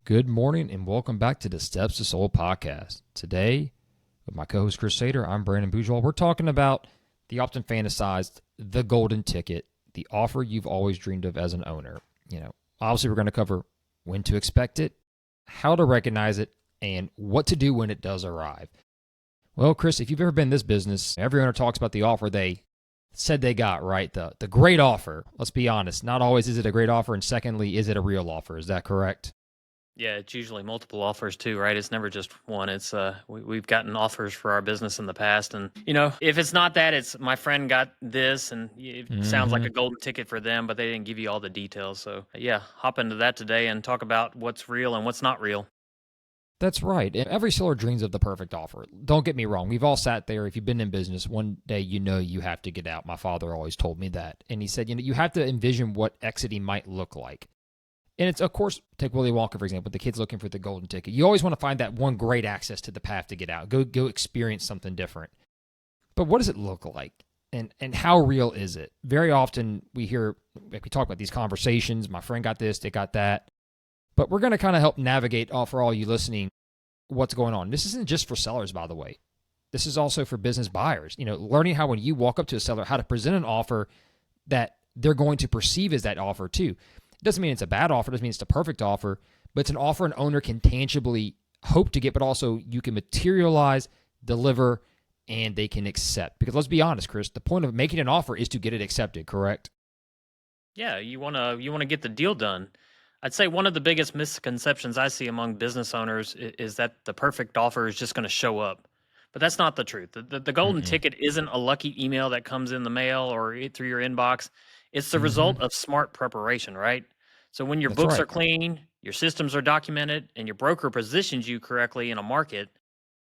Good morning and welcome back to the Steps to Soul podcast. Today, with my co-host Chris Sater, I'm Brandon Bourgeois. We're talking about the often fantasized, the golden ticket, the offer you've always dreamed of as an owner. Obviously we're going to cover when to expect it, how to recognize it, and what to do when it does arrive. Well, Chris, if you've ever been in this business, every owner talks about the offer they said they got, right? The great offer. Let's be honest. Not always is it a great offer, and secondly, is it a real offer? Is that correct? Yeah, it's usually multiple offers too, right? It's never just one. It's we've gotten offers for our business in the past, and if it's not that, it's my friend got this, and it sounds like a golden ticket for them, but they didn't give you all the details. So yeah, hop into that today and talk about what's real and what's not real. That's right. Every seller dreams of the perfect offer. Don't get me wrong. We've all sat there. If you've been in business, one day you have to get out. My father always told me that. And he said, you have to envision what exiting might look like. And it's, of course, take Willy Wonka, for example, the kid's looking for the golden ticket. You always want to find that one great access to the path to get out. Go experience something different. But what does it look like? And how real is it? Very often we hear, like we talk about these conversations, my friend got this, they got that. But we're going to kind of help navigate for all you listening what's going on. This isn't just for sellers, by the way. This is also for business buyers. Learning how when you walk up to a seller, how to present an offer that they're going to perceive as that offer too. It doesn't mean it's a bad offer. It doesn't mean it's the perfect offer, but it's an offer an owner can tangibly hope to get, but also you can materialize, deliver, and they can accept. Because let's be honest, Chris, the point of making an offer is to get it accepted, correct? Yeah, you wanna get the deal done. I'd say one of the biggest misconceptions I see among business owners is that the perfect offer is just going to show up. But that's not the truth. The golden ticket isn't a lucky email that comes in the mail or through your inbox. It's the result of smart preparation, right? So when your That's books right. are clean, your systems are documented, and your broker positions you correctly in a market,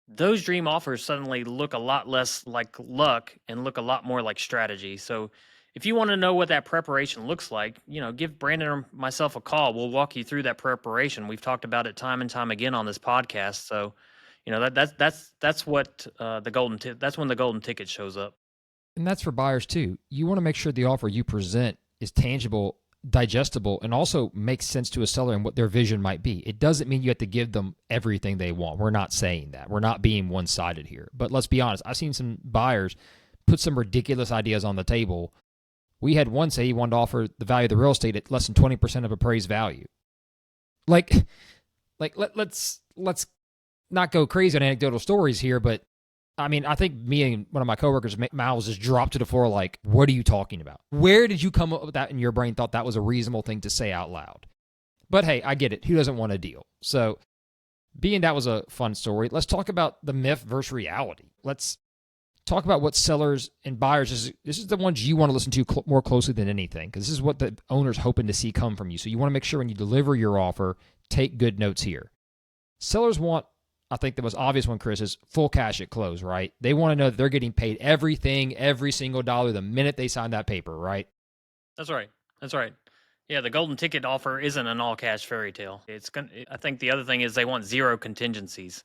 those dream offers suddenly look a lot less like luck and look a lot more like strategy. So if you want to know what that preparation looks like, give Brandon or myself a call. We'll walk you through that preparation. We've talked about it time and time again on this podcast. So, that's what that's when the golden ticket shows up. And that's for buyers too. You want to make sure the offer you present is tangible, digestible, and also makes sense to a seller and what their vision might be. It doesn't mean you have to give them everything they want. We're not saying that. We're not being one-sided here. But let's be honest. I've seen some buyers put some ridiculous ideas on the table. We had one say he wanted to offer the value of the real estate at less than 20% of appraised value. Let's not go crazy on anecdotal stories here, but I mean, I think me and one of my coworkers' mouths just dropped to the floor like, what are you talking about? Where did you come up with that in your brain, thought that was a reasonable thing to say out loud? But hey, I get it. Who doesn't want a deal? So being that was a fun story, let's talk about the myth versus reality. Let's talk about what sellers and buyers, this is the ones you want to listen to more closely than anything, because this is what the owner's hoping to see come from you. So you want to make sure when you deliver your offer, take good notes here. Sellers want, I think the most obvious one, Chris, is full cash at close, right? They want to know that they're getting paid everything, every single dollar the minute they sign that paper, right? That's right. Yeah, the golden ticket offer isn't an all cash fairy tale. I think the other thing is they want zero contingencies.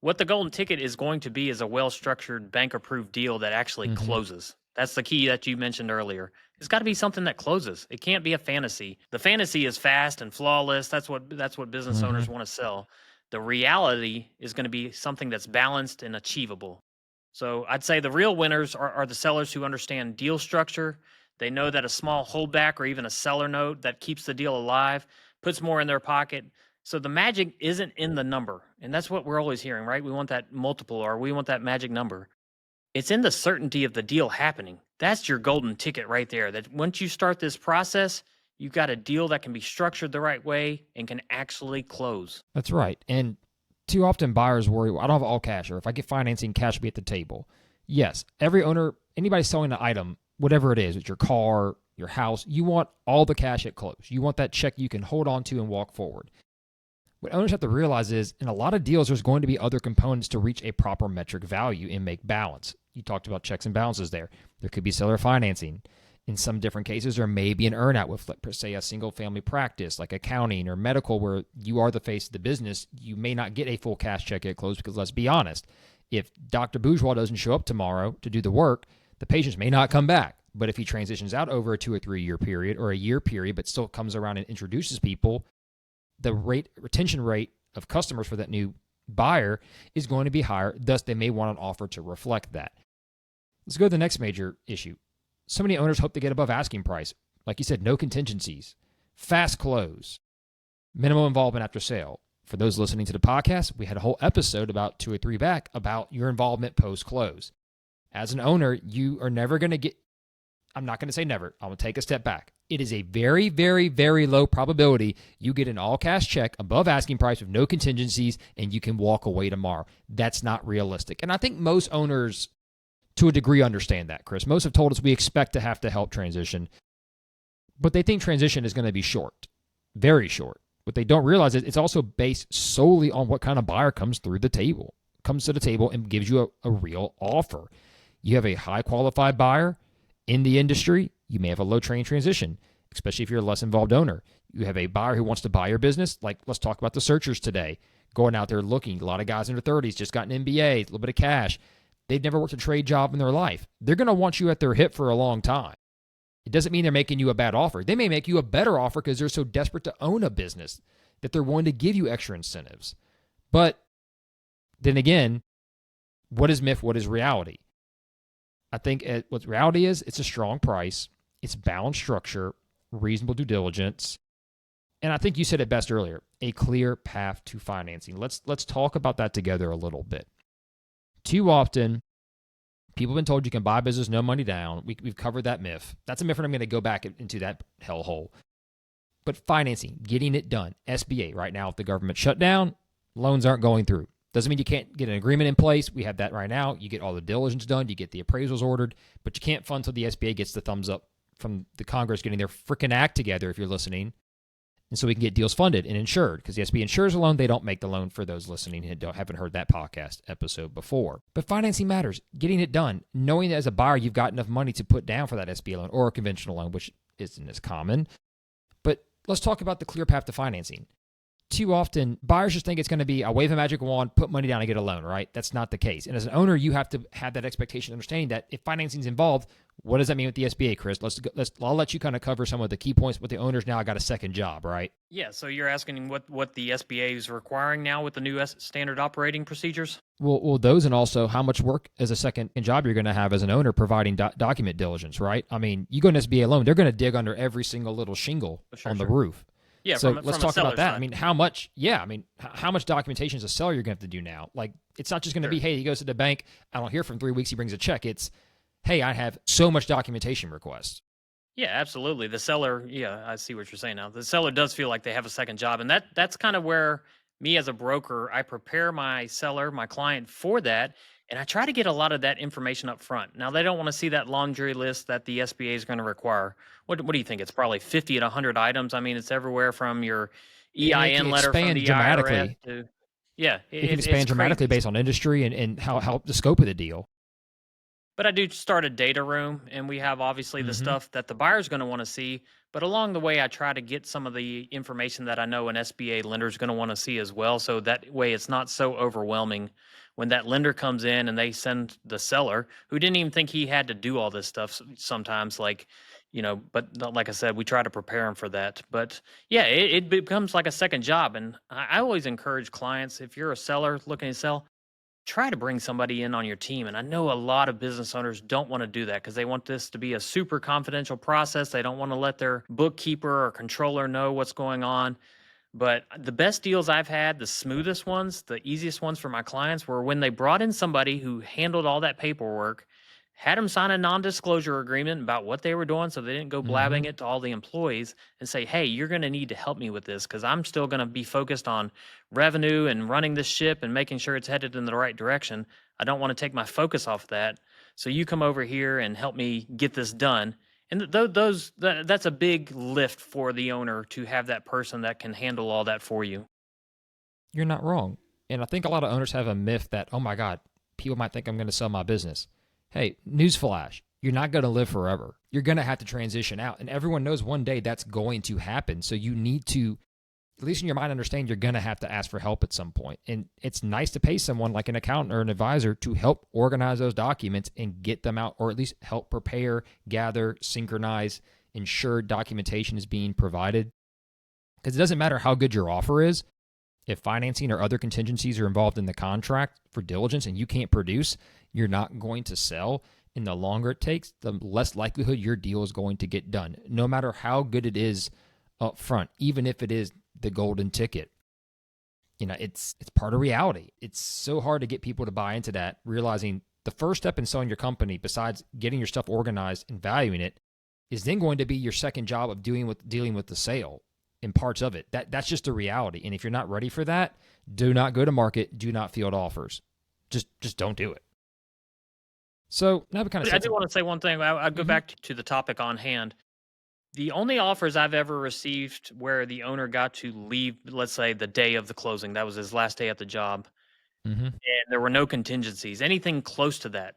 What the golden ticket is going to be is a well-structured, bank-approved deal that actually closes. That's the key that you mentioned earlier. It's got to be something that closes. It can't be a fantasy. The fantasy is fast and flawless. That's what business owners want to sell. The reality is going to be something that's balanced and achievable. So I'd say the real winners are the sellers who understand deal structure. They know that a small holdback or even a seller note that keeps the deal alive puts more in their pocket. So the magic isn't in the number. And that's what we're always hearing, right? We want that multiple or we want that magic number. It's in the certainty of the deal happening. That's your golden ticket right there. That once you start this process, you've got a deal that can be structured the right way and can actually close. That's right. And too often buyers worry, well, I don't have all cash, or if I get financing, cash will be at the table. Yes, every owner, anybody selling an item, whatever it is, it's your car, your house, you want all the cash at close. You want that check you can hold on to and walk forward. What owners have to realize is in a lot of deals, there's going to be other components to reach a proper metric value and make balance. You talked about checks and balances there. There could be seller financing. In some different cases, there may be an earnout with, say, a single family practice like accounting or medical where you are the face of the business. You may not get a full cash check at close because let's be honest, if Dr. Bourgeois doesn't show up tomorrow to do the work, the patients may not come back. But if he transitions out over a 2 or 3 year period or a year period, but still comes around and introduces people, the retention rate of customers for that new buyer is going to be higher. Thus, they may want an offer to reflect that. Let's go to the next major issue. So many owners hope to get above asking price. Like you said, no contingencies, fast close, minimal involvement after sale. For those listening to the podcast, we had a whole episode about 2 or 3 back about your involvement post-close. As an owner, you are never going to get, I'm not going to say never, I'm going to take a step back. It is a very, very, very low probability you get an all-cash check above asking price with no contingencies and you can walk away tomorrow. That's not realistic. And I think most owners, to a degree, understand that, Chris. Most have told us we expect to have to help transition, but they think transition is going to be short, very short. What they don't realize is it's also based solely on what kind of buyer comes to the table and gives you a real offer. You have a high qualified buyer in the industry, you may have a low trained transition, especially if you're a less involved owner. You have a buyer who wants to buy your business. Like, let's talk about the searchers today. Going out there looking, a lot of guys in their 30s, just got an MBA, a little bit of cash. They've never worked a trade job in their life. They're going to want you at their hip for a long time. It doesn't mean they're making you a bad offer. They may make you a better offer because they're so desperate to own a business that they're willing to give you extra incentives. But then again, what is myth? What is reality? I think what reality is, it's a strong price, it's balanced structure, reasonable due diligence, and I think you said it best earlier, a clear path to financing. Let's talk about that together a little bit. Too often, people have been told you can buy a business, no money down. We've covered that myth. That's a myth, and I'm going to go back into that hellhole. But financing, getting it done. SBA, right now, if the government shut down, loans aren't going through. Doesn't mean you can't get an agreement in place. We have that right now. You get all the diligence done. You get the appraisals ordered. But you can't fund until the SBA gets the thumbs up from the Congress getting their freaking act together, if you're listening. And so we can get deals funded and insured, because the SBA insures a loan. They don't make the loan, for those listening who haven't heard that podcast episode before. But financing matters. Getting it done. Knowing that as a buyer, you've got enough money to put down for that SBA loan or a conventional loan, which isn't as common. But let's talk about the clear path to financing. Too often, buyers just think it's going to be, I wave a magic wand, put money down, and get a loan, right? That's not the case. And as an owner, you have to have that expectation, understanding that if financing is involved, what does that mean with the SBA, Chris? I'll let you kind of cover some of the key points with the owners now. I got a second job, right? Yeah, so you're asking what the SBA is requiring now with the new standard operating procedures? Well, those, and also how much work as a second job you're going to have as an owner providing document diligence, right? I mean, you go an SBA loan, they're going to dig under every single little shingle on the roof. Yeah, so let's talk about that. Side. I mean, how much documentation as a seller you're going to have to do now? Like, it's not just going to be, hey, he goes to the bank, I don't hear from 3 weeks, he brings a check. It's, hey, I have so much documentation requests. Yeah, absolutely. The seller, yeah, I see what you're saying now. The seller does feel like they have a second job. And that's kind of where me as a broker, I prepare my seller, my client for that. And I try to get a lot of that information up front. Now, they don't want to see that laundry list that the SBA is going to require. What do you think? It's probably 50 to 100 items. I mean, it's everywhere from your EIN letter from the IRS to, yeah. It can expand dramatically based on industry and how the scope of the deal. But I do start a data room, and we have obviously the stuff that the buyer's going to want to see. But along the way, I try to get some of the information that I know an SBA lender is going to want to see as well. So that way it's not so overwhelming when that lender comes in and they send the seller, who didn't even think he had to do all this stuff sometimes, like, but like I said, we try to prepare them for that. But yeah, it becomes like a second job. And I always encourage clients, if you're a seller looking to sell, try to bring somebody in on your team. And I know a lot of business owners don't want to do that because they want this to be a super confidential process. They don't want to let their bookkeeper or controller know what's going on. But the best deals I've had, the smoothest ones, the easiest ones for my clients were when they brought in somebody who handled all that paperwork, had them sign a non-disclosure agreement about what they were doing so they didn't go blabbing it to all the employees, and say, hey, you're going to need to help me with this because I'm still going to be focused on revenue and running this ship and making sure it's headed in the right direction. I don't want to take my focus off that. So you come over here and help me get this done. And that's a big lift for the owner to have that person that can handle all that for you. You're not wrong. And I think a lot of owners have a myth that, oh my God, people might think I'm going to sell my business. Hey, newsflash, you're not going to live forever. You're going to have to transition out. And everyone knows one day that's going to happen. So you need to, at least in your mind, understand you're going to have to ask for help at some point. And it's nice to pay someone like an accountant or an advisor to help organize those documents and get them out, or at least help prepare, gather, synchronize, ensure documentation is being provided. Because it doesn't matter how good your offer is. If financing or other contingencies are involved in the contract for diligence and you can't produce, you're not going to sell. And the longer it takes, the less likelihood your deal is going to get done, no matter how good it is up front, even if it is the golden ticket. It's part of reality. It's so hard to get people to buy into that, realizing the first step in selling your company, besides getting your stuff organized and valuing it, is then going to be your second job of dealing with the sale in parts of it. That's just the reality. And if you're not ready for that, do not go to market. Do not field offers. Just don't do it. So now we kind of. I do want to say one thing. I'll go back to the topic on hand. The only offers I've ever received where the owner got to leave, let's say the day of the closing, that was his last day at the job, and there were no contingencies. Anything close to that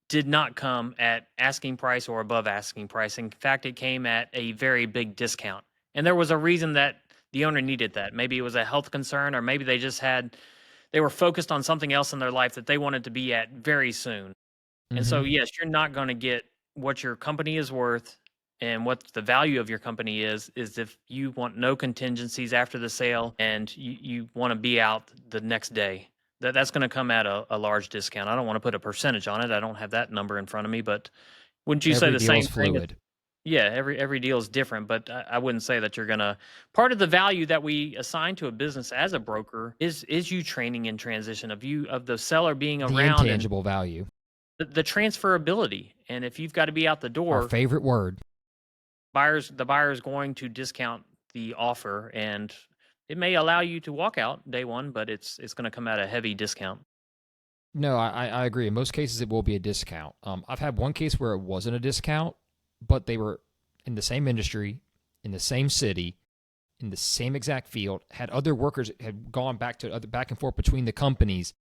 did not come at asking price or above asking price. In fact, it came at a very big discount. And there was a reason that the owner needed that. Maybe it was a health concern, or maybe they were focused on something else in their life that they wanted to be at very soon. And so, yes, you're not going to get what your company is worth and what the value of your company is if you want no contingencies after the sale and you want to be out the next day. That's going to come at a large discount. I don't want to put a percentage on it. I don't have that number in front of me, but wouldn't you say the same thing? Fluid. Yeah, every deal is different, but I wouldn't say that you're going to. Part of the value that we assign to a business as a broker is you training in transition, of the seller being around. The intangible value. The transferability. And if you've got to be out the door. Our favorite word. The buyer is going to discount the offer, and it may allow you to walk out day one, but it's going to come at a heavy discount. No, I agree. In most cases, it will be a discount. I've had one case where it wasn't a discount, but they were in the same industry, in the same city, in the same exact field, had other workers, had gone back and forth between the companies.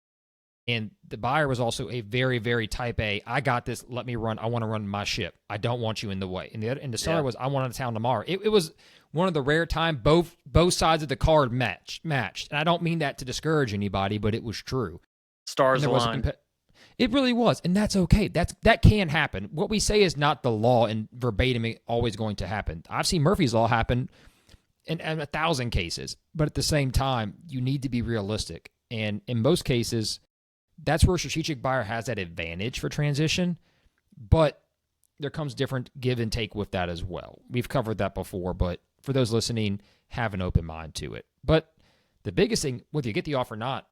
And the buyer was also a very, very type A. I got this. Let me run. I want to run my ship. I don't want you in the way. And the seller was, I want out of town tomorrow. It was one of the rare times both sides of the card matched. And I don't mean that to discourage anybody, but it was true. Stars aligned. It really was, and that's okay. That can happen. What we say is not the law and verbatim always going to happen. I've seen Murphy's Law happen in 1,000 cases, but at the same time, you need to be realistic. And in most cases, that's where a strategic buyer has that advantage for transition, but there comes different give and take with that as well. We've covered that before, but for those listening, have an open mind to it. But the biggest thing, whether you get the offer or not,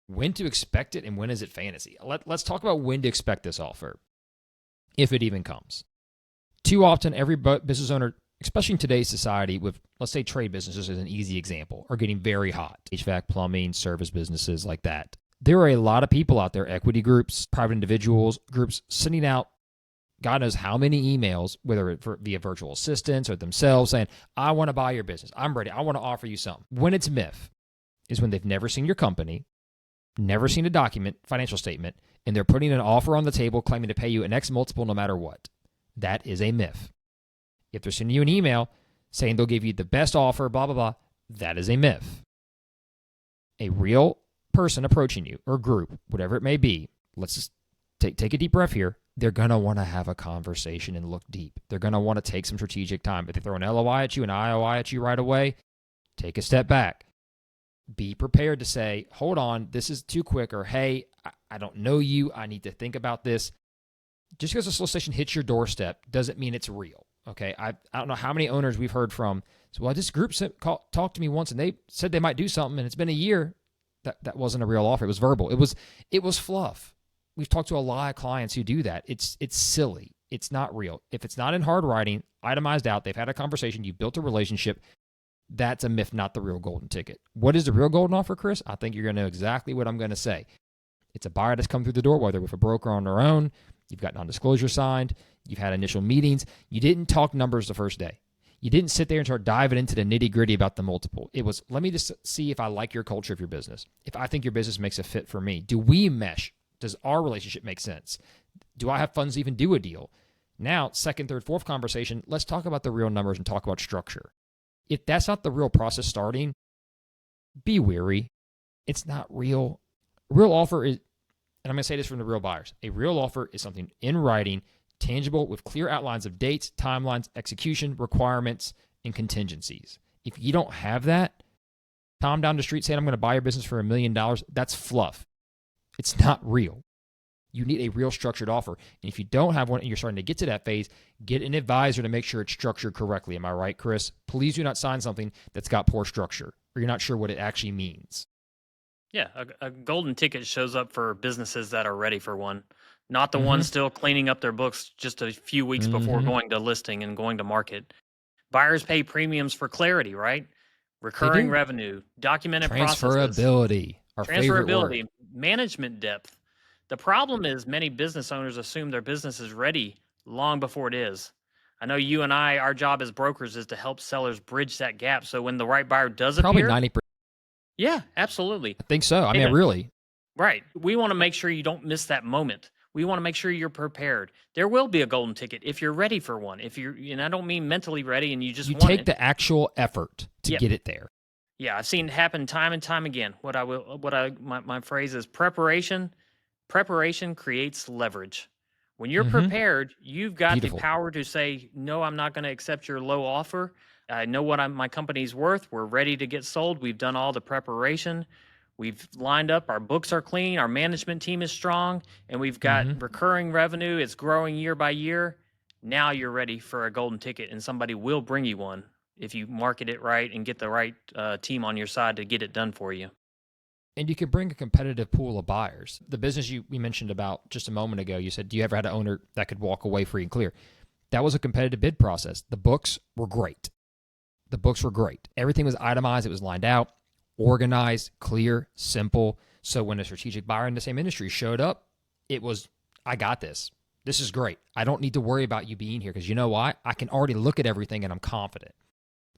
when to expect it and when is it fantasy? Let's talk about when to expect this offer, if it even comes. Too often, every business owner, especially in today's society with, let's say, trade businesses as an easy example, are getting very hot. HVAC, plumbing, service businesses like that. There are a lot of people out there, equity groups, private individuals, groups, sending out God knows how many emails, whether via virtual assistants or themselves, saying, I want to buy your business. I'm ready. I want to offer you something. When it's myth is when they've never seen your company, never seen a document, financial statement, and they're putting an offer on the table claiming to pay you an X multiple no matter what. That is a myth. If they're sending you an email saying they'll give you the best offer, blah, blah, blah, that is a myth. A real person approaching you, or group, whatever it may be, let's just take a deep breath here. They're going to want to have a conversation and look deep. They're going to want to take some strategic time. If they throw an LOI at you, an IOI at you right away, take a step back. Be prepared to say, hold on, this is too quick, or hey, I don't know you. I need to think about this. Just because a solicitation hits your doorstep doesn't mean it's real. Okay, I don't know how many owners we've heard from. So, well, this group talked to me once and they said they might do something, and it's been a year. That wasn't a real offer. It was verbal. It was fluff. We've talked to a lot of clients who do that. It's silly. It's not real. If it's not in hard writing, itemized out, they've had a conversation, you've built a relationship, that's a myth, not the real golden ticket. What is the real golden offer, Chris? I think you're going to know exactly what I'm going to say. It's a buyer that's come through the door, whether with a broker on their own, you've got non-disclosure signed, you've had initial meetings, you didn't talk numbers the first day. You didn't sit there and start diving into the nitty-gritty about the multiple. It was, let me just see if I like your culture of your business. If I think your business makes a fit for me. Do we mesh? Does our relationship make sense? Do I have funds to even do a deal? Now, second, third, fourth conversation, let's talk about the real numbers and talk about structure. If that's not the real process starting, be wary. It's not real. A real offer is, and I'm going to say this from the real buyers, a real offer is something in writing, tangible, with clear outlines of dates, timelines, execution, requirements, and contingencies. If you don't have that, Tom down the street saying, I'm going to buy your business for $1 million, that's fluff. It's not real. You need a real structured offer. And if you don't have one and you're starting to get to that phase, get an advisor to make sure it's structured correctly. Am I right, Chris? Please do not sign something that's got poor structure or you're not sure what it actually means. Yeah, a golden ticket shows up for businesses that are ready for one, not the ones still cleaning up their books just a few weeks before going to listing and going to market. Buyers pay premiums for clarity, right? Recurring revenue, documented processes, Transferability, our favorite word. transferability, management depth. The problem is many business owners assume their business is ready long before it is. I know you and I, our job as brokers is to help sellers bridge that gap. So when the right buyer does Probably appear, 90%. yeah, absolutely. I think so. I mean, really. Right. We want to make sure you don't miss that moment. We want to make sure you're prepared. There will be a golden ticket if you're ready for one. If you're, and I don't mean mentally ready and you just You want take it. the actual effort to get it there. Yeah, I've seen it happen time and time again. My phrase is preparation. Preparation creates leverage. When you're prepared, you've got the power to say, no, I'm not going to accept your low offer. I know what my company's worth. We're ready to get sold. We've done all the preparation. We've lined up. Our books are clean. Our management team is strong. And we've got recurring revenue. It's growing year by year. Now you're ready for a golden ticket, and somebody will bring you one if you market it right and get the right team on your side to get it done for you. And you could bring a competitive pool of buyers. The business we mentioned about just a moment ago, you said, do you ever had an owner that could walk away free and clear? That was a competitive bid process. The books were great. Everything was itemized. It was lined out, organized, clear, simple. So when a strategic buyer in the same industry showed up, it was, I got this. This is great. I don't need to worry about you being here because you know why? I can already look at everything and I'm confident.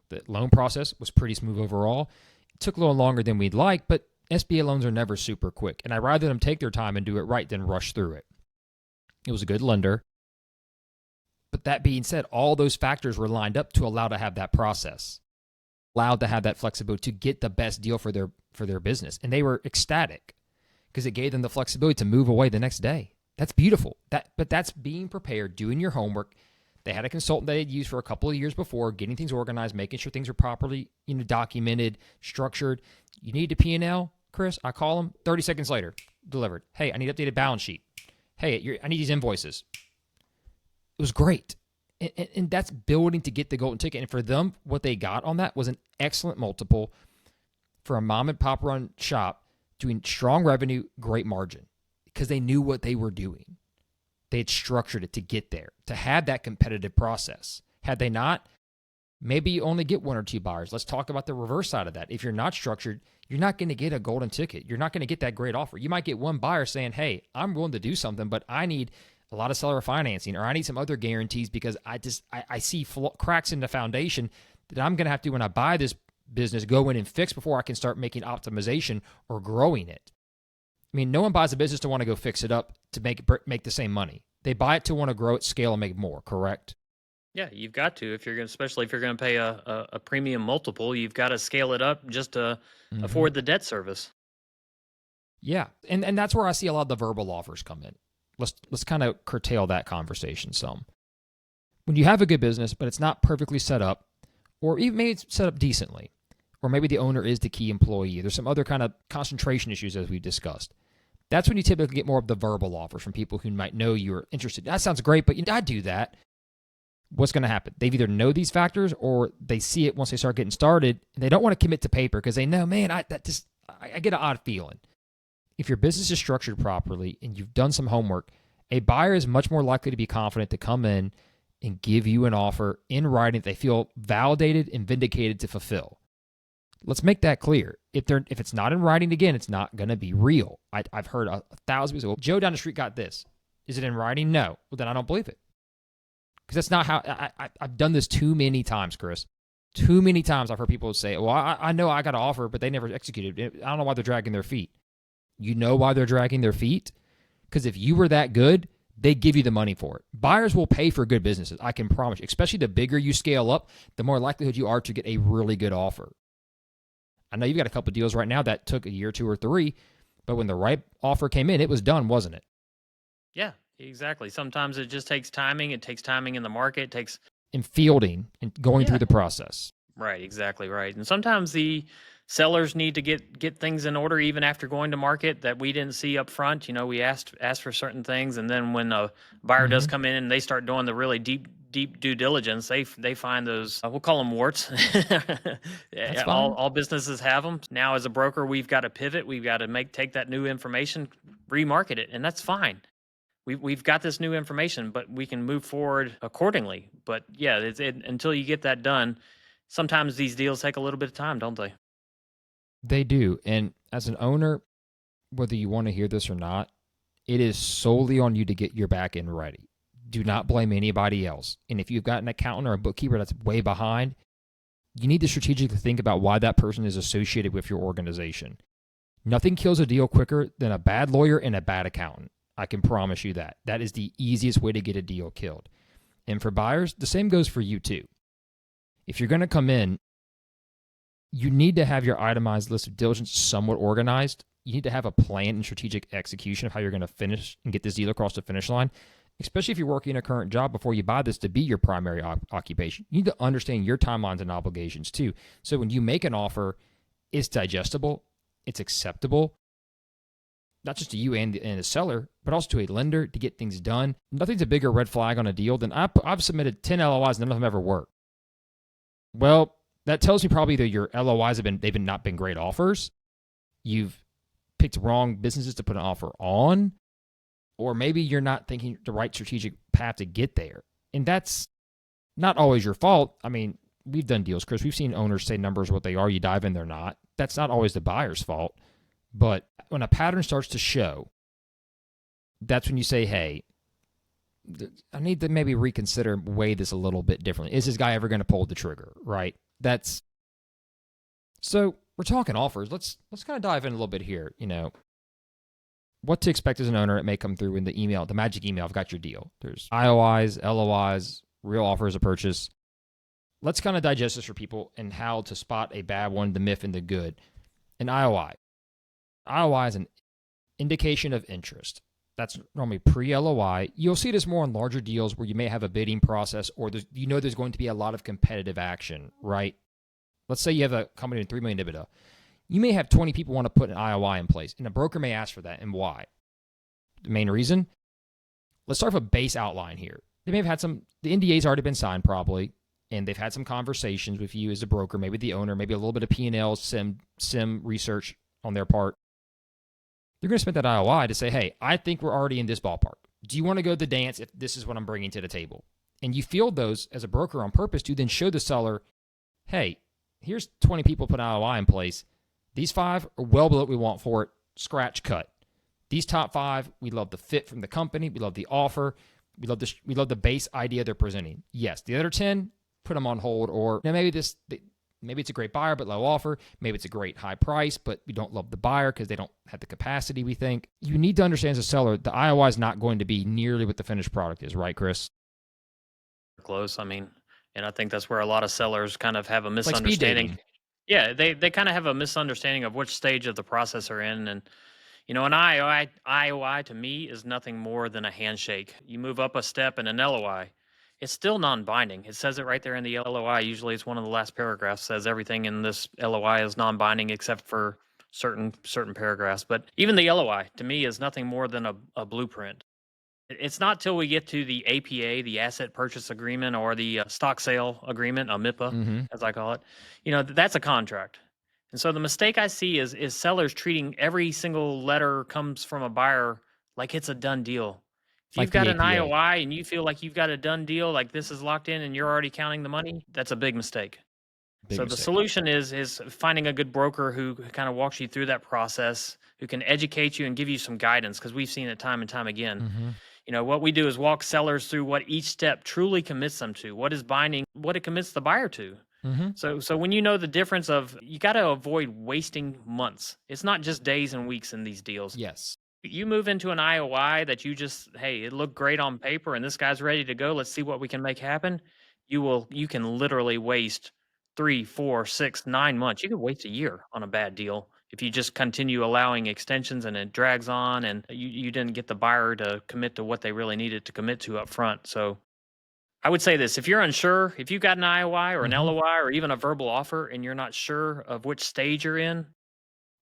The loan process was pretty smooth overall. It took a little longer than we'd like, but SBA loans are never super quick, and I'd rather them take their time and do it right than rush through it. It was a good lender. But that being said, all those factors were lined up to allow to have that process, allowed to have that flexibility to get the best deal for their business. And they were ecstatic because it gave them the flexibility to move away the next day. That's beautiful. But that's being prepared, doing your homework. They had a consultant that they'd used for a couple of years before, getting things organized, making sure things are properly documented, structured. You need a P&L, Chris? I call them 30 seconds later, delivered. Hey, I need updated balance sheet. Hey, I need these invoices. It was great. And that's building to get the golden ticket. And for them, what they got on that was an excellent multiple for a mom and pop run shop doing strong revenue, great margin because they knew what they were doing. They had structured it to get there, to have that competitive process. Had they not, maybe you only get one or two buyers. Let's talk about the reverse side of that. If you're not structured, you're not going to get a golden ticket. You're not going to get that great offer. You might get one buyer saying, hey, I'm willing to do something, but I need a lot of seller financing or I need some other guarantees because I see cracks in the foundation that I'm going to have to, when I buy this business, go in and fix before I can start making optimization or growing it. I mean, no one buys a business to want to go fix it up to make the same money. They buy it to want to grow it, scale, and make more, correct? Yeah, you've got to. Especially if you're going to pay a premium multiple, you've got to scale it up just to afford the debt service. Yeah, and that's where I see a lot of the verbal offers come in. Let's kind of curtail that conversation some. When you have a good business, but it's not perfectly set up, or even maybe it's set up decently, or maybe the owner is the key employee. There's some other kind of concentration issues as we've discussed. That's when you typically get more of the verbal offers from people who might know you're interested. That sounds great, but I do that. What's going to happen? They either know these factors or they see it once they start getting started, and they don't want to commit to paper because they know, man, I get an odd feeling. If your business is structured properly and you've done some homework, a buyer is much more likely to be confident to come in and give you an offer in writing that they feel validated and vindicated to fulfill. Let's make that clear. If it's not in writing, again, it's not going to be real. I've heard 1,000 people say, well, Joe down the street got this. Is it in writing? No. Well, then I don't believe it. Because that's not how I've done this too many times, Chris. Too many times I've heard people say, well, I know I got an offer, but they never executed it. I don't know why they're dragging their feet. You know why they're dragging their feet? Because if you were that good, they give you the money for it. Buyers will pay for good businesses, I can promise you. Especially the bigger you scale up, the more likelihood you are to get a really good offer. I know you've got a couple of deals right now that took a year, 2 or 3, but when the right offer came in, it was done, wasn't it? Yeah, exactly. Sometimes it just takes timing. It takes timing in the market. It takes in fielding and going through the process. Right, exactly right. And sometimes the sellers need to get things in order even after going to market that we didn't see up front. You know, we asked for certain things, and then when a buyer does Hmm. come in and they start doing the really deep due diligence, they find those we'll call them warts. That's Yeah, fine. all businesses have them. Now, as a broker, we've got to pivot. We've got to take that new information, remarket it, and that's fine. We've got this new information, but we can move forward accordingly. But yeah, until you get that done, sometimes these deals take a little bit of time, don't they? They do. And as an owner, whether you want to hear this or not, it is solely on you to get your back end ready. Do not blame anybody else. And if you've got an accountant or a bookkeeper that's way behind, you need to strategically think about why that person is associated with your organization. Nothing kills a deal quicker than a bad lawyer and a bad accountant. I can promise you that. That is the easiest way to get a deal killed. And for buyers, the same goes for you too. If you're going to come in, you need to have your itemized list of diligence somewhat organized. You need to have a plan and strategic execution of how you're going to finish and get this deal across the finish line, especially if you're working a current job before you buy this to be your primary occupation. You need to understand your timelines and obligations too. So when you make an offer, it's digestible, it's acceptable, not just to you and the seller, but also to a lender to get things done. Nothing's a bigger red flag on a deal than I've submitted 10 LOIs, none of them ever work. Well, that tells me probably that your LOIs they've not been great offers. You've picked wrong businesses to put an offer on, or maybe you're not thinking the right strategic path to get there. And that's not always your fault. I mean, we've done deals, Chris. We've seen owners say numbers what they are. You dive in, they're not. That's not always the buyer's fault. But when a pattern starts to show, that's when you say, hey, I need to maybe reconsider, weigh this a little bit differently. Is this guy ever going to pull the trigger, right? That's so we're talking offers. Let's kind of dive in a little bit here. You know, what to expect as an owner. It may come through in the email, the magic email. I've got your deal. There's IOIs, LOIs, real offers of purchase. Let's kind of digest this for people and how to spot a bad one, the myth, and the good. An IOI. IOI is an indication of interest. That's normally pre-LOI. You'll see this more on larger deals where you may have a bidding process or there's going to be a lot of competitive action, right? Let's say you have a company with $3 million EBITDA. You may have 20 people want to put an IOI in place, and a broker may ask for that. And why? The main reason? Let's start with a base outline here. They may have had the NDA's already been signed probably, and they've had some conversations with you as a broker, maybe the owner, maybe a little bit of P&L, sim research on their part. They're going to spend that IOI to say, hey, I think we're already in this ballpark. Do you want to go to the dance if this is what I'm bringing to the table? And you field those as a broker on purpose to then show the seller, hey, here's 20 people put an IOI in place. These 5 are well below what we want for it. Scratch cut. These top 5, we love the fit from the company. We love the offer. We love the base idea they're presenting. Yes, the other 10, put them on hold. Or maybe it's a great buyer but low offer. Maybe it's a great high price, but we don't love the buyer because they don't have the capacity, we think. You need to understand as a seller, the IOI is not going to be nearly what the finished product is, right, Chris? Close. I mean, and I think that's where a lot of sellers kind of have a It's like speed misunderstanding. dating. Yeah, they kind of have a misunderstanding of which stage of the process they're in. And an IOI to me is nothing more than a handshake. You move up a step in an LOI. It's still non-binding. It says it right there in the LOI. Usually it's one of the last paragraphs says everything in this LOI is non-binding except for certain paragraphs. But even the LOI to me is nothing more than a blueprint. It's not till we get to the APA, the asset purchase agreement, or the stock sale agreement, a MIPA, Mm-hmm. as I call it. That's a contract. And so the mistake I see is sellers treating every single letter comes from a buyer like it's a done deal. If Like you've the got an APA. IOI and you feel like you've got a done deal, like this is locked in and you're already counting the money, that's a big mistake. Big So the mistake. solution is finding a good broker who kind of walks you through that process, who can educate you and give you some guidance, because we've seen it time and time again. Mm-hmm. What we do is walk sellers through what each step truly commits them to, what is binding, what it commits the buyer to. Mm-hmm. So when you know the difference of, you got to avoid wasting months. It's not just days and weeks in these deals. Yes. You move into an IOI that hey, it looked great on paper and this guy's ready to go. Let's see what we can make happen. You can literally waste 3, 4, 6, 9 months. You could waste a year on a bad deal if you just continue allowing extensions and it drags on and you didn't get the buyer to commit to what they really needed to commit to up front. So I would say this: if you're unsure, if you've got an IOI or an Mm-hmm. LOI or even a verbal offer and you're not sure of which stage you're in,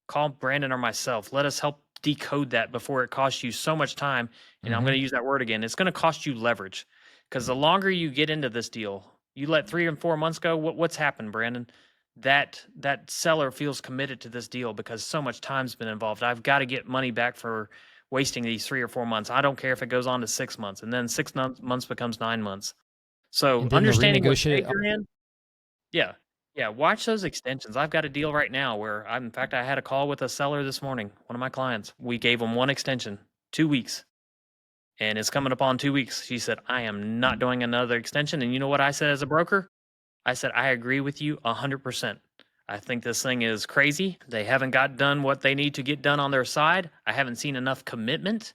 call Brandon or myself. Let us help decode that before it costs you so much time. And I'm Mm-hmm. going to use that word again. It's going to cost you leverage, because the longer you get into this deal, you let 3 and 4 months go. What's happened, Brandon? That seller feels committed to this deal because so much time's been involved. I've got to get money back for wasting these 3 or 4 months. I don't care if it goes on to 6 months, and then months becomes 9 months. So And then the understanding what stage renegotiated. you're in, yeah. Yeah, watch those extensions. I've got a deal right now where in fact, I had a call with a seller this morning, one of my clients. We gave him one extension, 2 weeks, and it's coming up on 2 weeks. She said, "I am not doing another extension." And you know what I said as a broker? I said, "I agree with you 100%. I think this thing is crazy. They haven't got done what they need to get done on their side. I haven't seen enough commitment.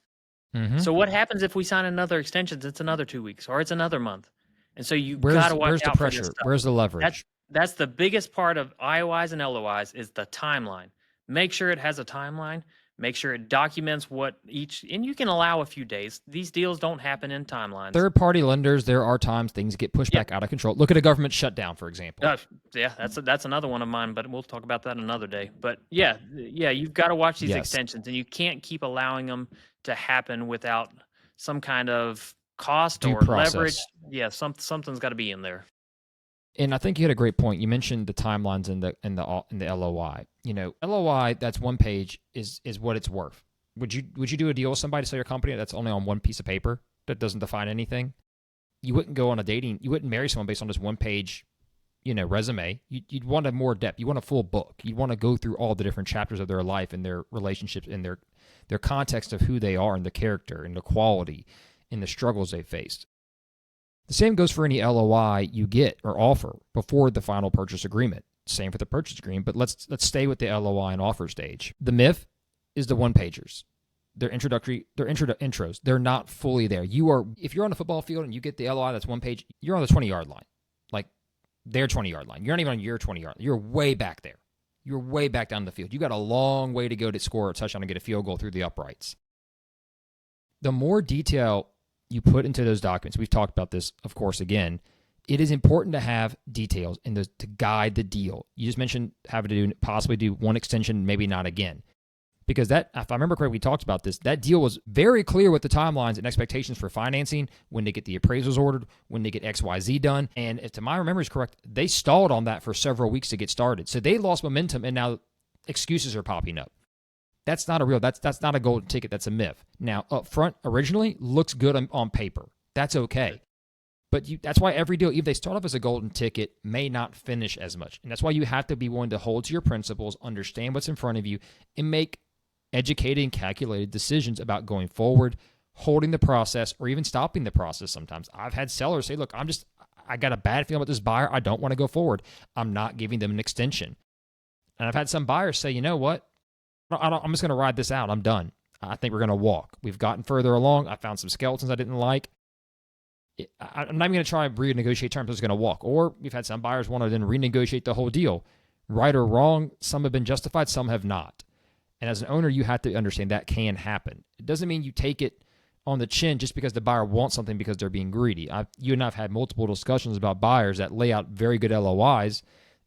Mm-hmm. So what happens if we sign another extension? It's another 2 weeks or it's another month." And so you Where's gotta watch where's the out for this pressure? stuff. Where's the That's leverage? that's the biggest part of IOIs and LOIs is the timeline. Make sure it has a timeline. Make sure it documents what each, and you can allow a few days. These deals don't happen in timelines. Third-party lenders, there are times things get pushed Yeah. back out of control. Look at a government shutdown, for example. Yeah, that's another one of mine, but we'll talk about that another day. But yeah, you've got to watch these Yes, extensions, and you can't keep allowing them to happen without some kind of cost due or leverage. process. Yeah, something's got to be in there. And I think you had a great point. You mentioned the timelines in the LOI. LOI that's one page is what it's worth. Would you do a deal with somebody to sell your company that's only on one piece of paper that doesn't define anything? You wouldn't go on a dating. You wouldn't marry someone based on just one page, resume. You'd want a more depth. You want a full book. You'd want to go through all the different chapters of their life and their relationships and their context of who they are and the character and the quality and the struggles they faced. The same goes for any LOI you get or offer before the final purchase agreement. Same for the purchase agreement, but let's stay with the LOI and offer stage. The myth is the one pagers. They're intros. They're not fully there. If you're on a football field and you get the LOI that's one page, you're on the 20-yard line. Like their 20-yard line. You're not even on your 20-yard line. You're way back there. You're way back down the field. You got a long way to go to score a touchdown and get a field goal through the uprights. The more detail you put into those documents, we've talked about this, of course, again, it is important to have details to guide the deal. You just mentioned having to possibly do one extension, maybe not again. Because that, if I remember correctly, we talked about this, that deal was very clear with the timelines and expectations for financing, when they get the appraisals ordered, when they get XYZ done. And if to my memory is correct, they stalled on that for several weeks to get started. So they lost momentum and now excuses are popping up. That's not that's not a golden ticket. That's a myth. Now, up front, originally, looks good on paper. That's okay. But that's why every deal, if they start off as a golden ticket, may not finish as much. And that's why you have to be willing to hold to your principles, understand what's in front of you, and make educated and calculated decisions about going forward, holding the process, or even stopping the process sometimes. I've had sellers say, look, I got a bad feeling about this buyer. I don't want to go forward. I'm not giving them an extension. And I've had some buyers say, you know what? I'm just going to ride this out. I'm done. I think we're going to walk. We've gotten further along. I found some skeletons I didn't like. I'm not even going to try and renegotiate terms. I'm just going to walk. Or we've had some buyers want to then renegotiate the whole deal. Right or wrong, some have been justified, some have not. And as an owner, you have to understand that can happen. It doesn't mean you take it on the chin just because the buyer wants something because they're being greedy. You and I have had multiple discussions about buyers that lay out very good LOIs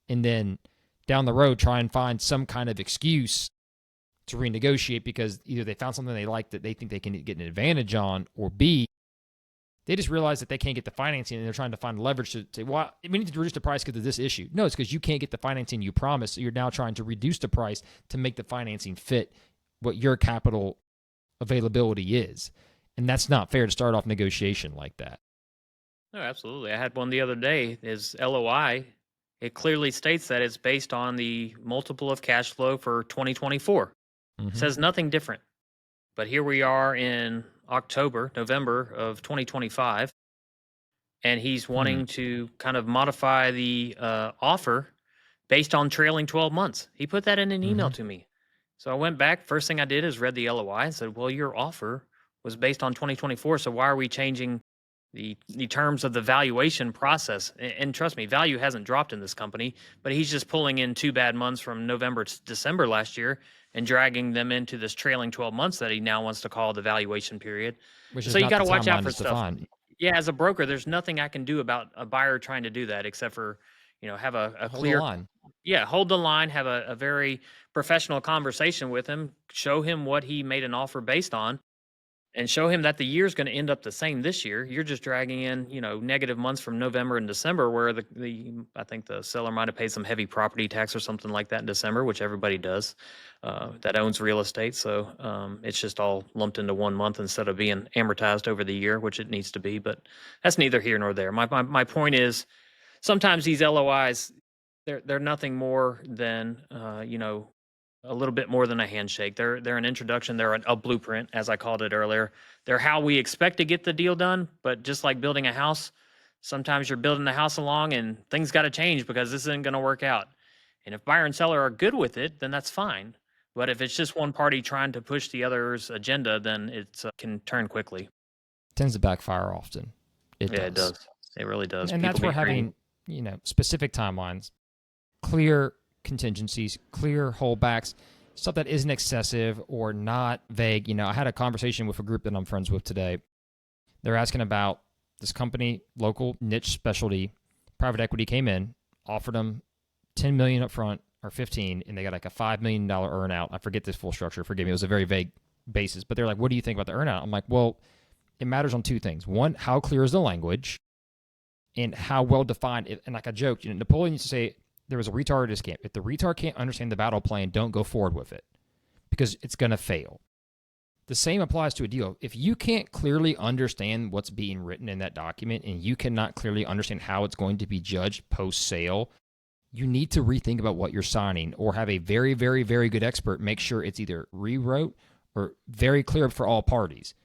and then down the road try and find some kind of excuse to renegotiate because either they found something they like that they think they can get an advantage on, or B, they just realize that they can't get the financing and they're trying to find leverage to say, well, we need to reduce the price because of this issue. No, it's because you can't get the financing you promised. So you're now trying to reduce the price to make the financing fit what your capital availability is. And that's not fair to start off negotiation like that. No, absolutely. I had one the other day. Is LOI. It clearly states that it's based on the multiple of cash flow for 2024. It says nothing different. But here we are in November of 2025, and he's wanting to kind of modify the offer based on trailing 12 months. He put that in an email to me. So I went back. First thing I did is read the LOI and said, well, your offer was based on 2024. So why are we changing the terms of the valuation process? And trust me, value hasn't dropped in this company, but he's just pulling in 2 bad months from November to December last year and dragging them into this trailing 12 months that he now wants to call the valuation period. Which is So you not got the to watch out timeline for that's stuff. defined. Yeah, as a broker, there's nothing I can do about a buyer trying to do that except for, have a Hold the clear, line. yeah, hold the line, have a very professional conversation with him, show him what he made an offer based on, and show him that the year's going to end up the same this year. You're just dragging in, negative months from November and December where I think the seller might have paid some heavy property tax or something like that in December, which everybody does that owns real estate. So it's just all lumped into 1 month instead of being amortized over the year, which it needs to be. But that's neither here nor there. My point is sometimes these LOIs, they're nothing more than, a little bit more than a handshake. They're an introduction. They're a blueprint, as I called it earlier. They're how we expect to get the deal done. But just like building a house, sometimes you're building the house along and things got to change because this isn't going to work out. And if buyer and seller are good with it, then that's fine. But if it's just one party trying to push the other's agenda, then it can turn quickly. Tends to backfire often. Yeah, it does. It really does. And People that's where get greedy. having, specific timelines, clear contingencies, clear holdbacks, stuff that isn't excessive or not vague. I had a conversation with a group that I'm friends with today. They're asking about this company, local niche specialty, private equity came in, offered them 10 million up front or 15, and they got like a $5 million earn out. I forget this full structure. Forgive me. It was a very vague basis, but they're like, what do you think about the earn out? I'm like, well, it matters on two things. One, how clear is the language and how well defined. And like I joked, Napoleon used to say there was a retard at his camp. If the retard can't understand the battle plan, don't go forward with it because it's going to fail. The same applies to a deal. If you can't clearly understand what's being written in that document and you cannot clearly understand how it's going to be judged post-sale, you need to rethink about what you're signing or have a very, very, very good expert make sure it's either rewrote or very clear for all parties.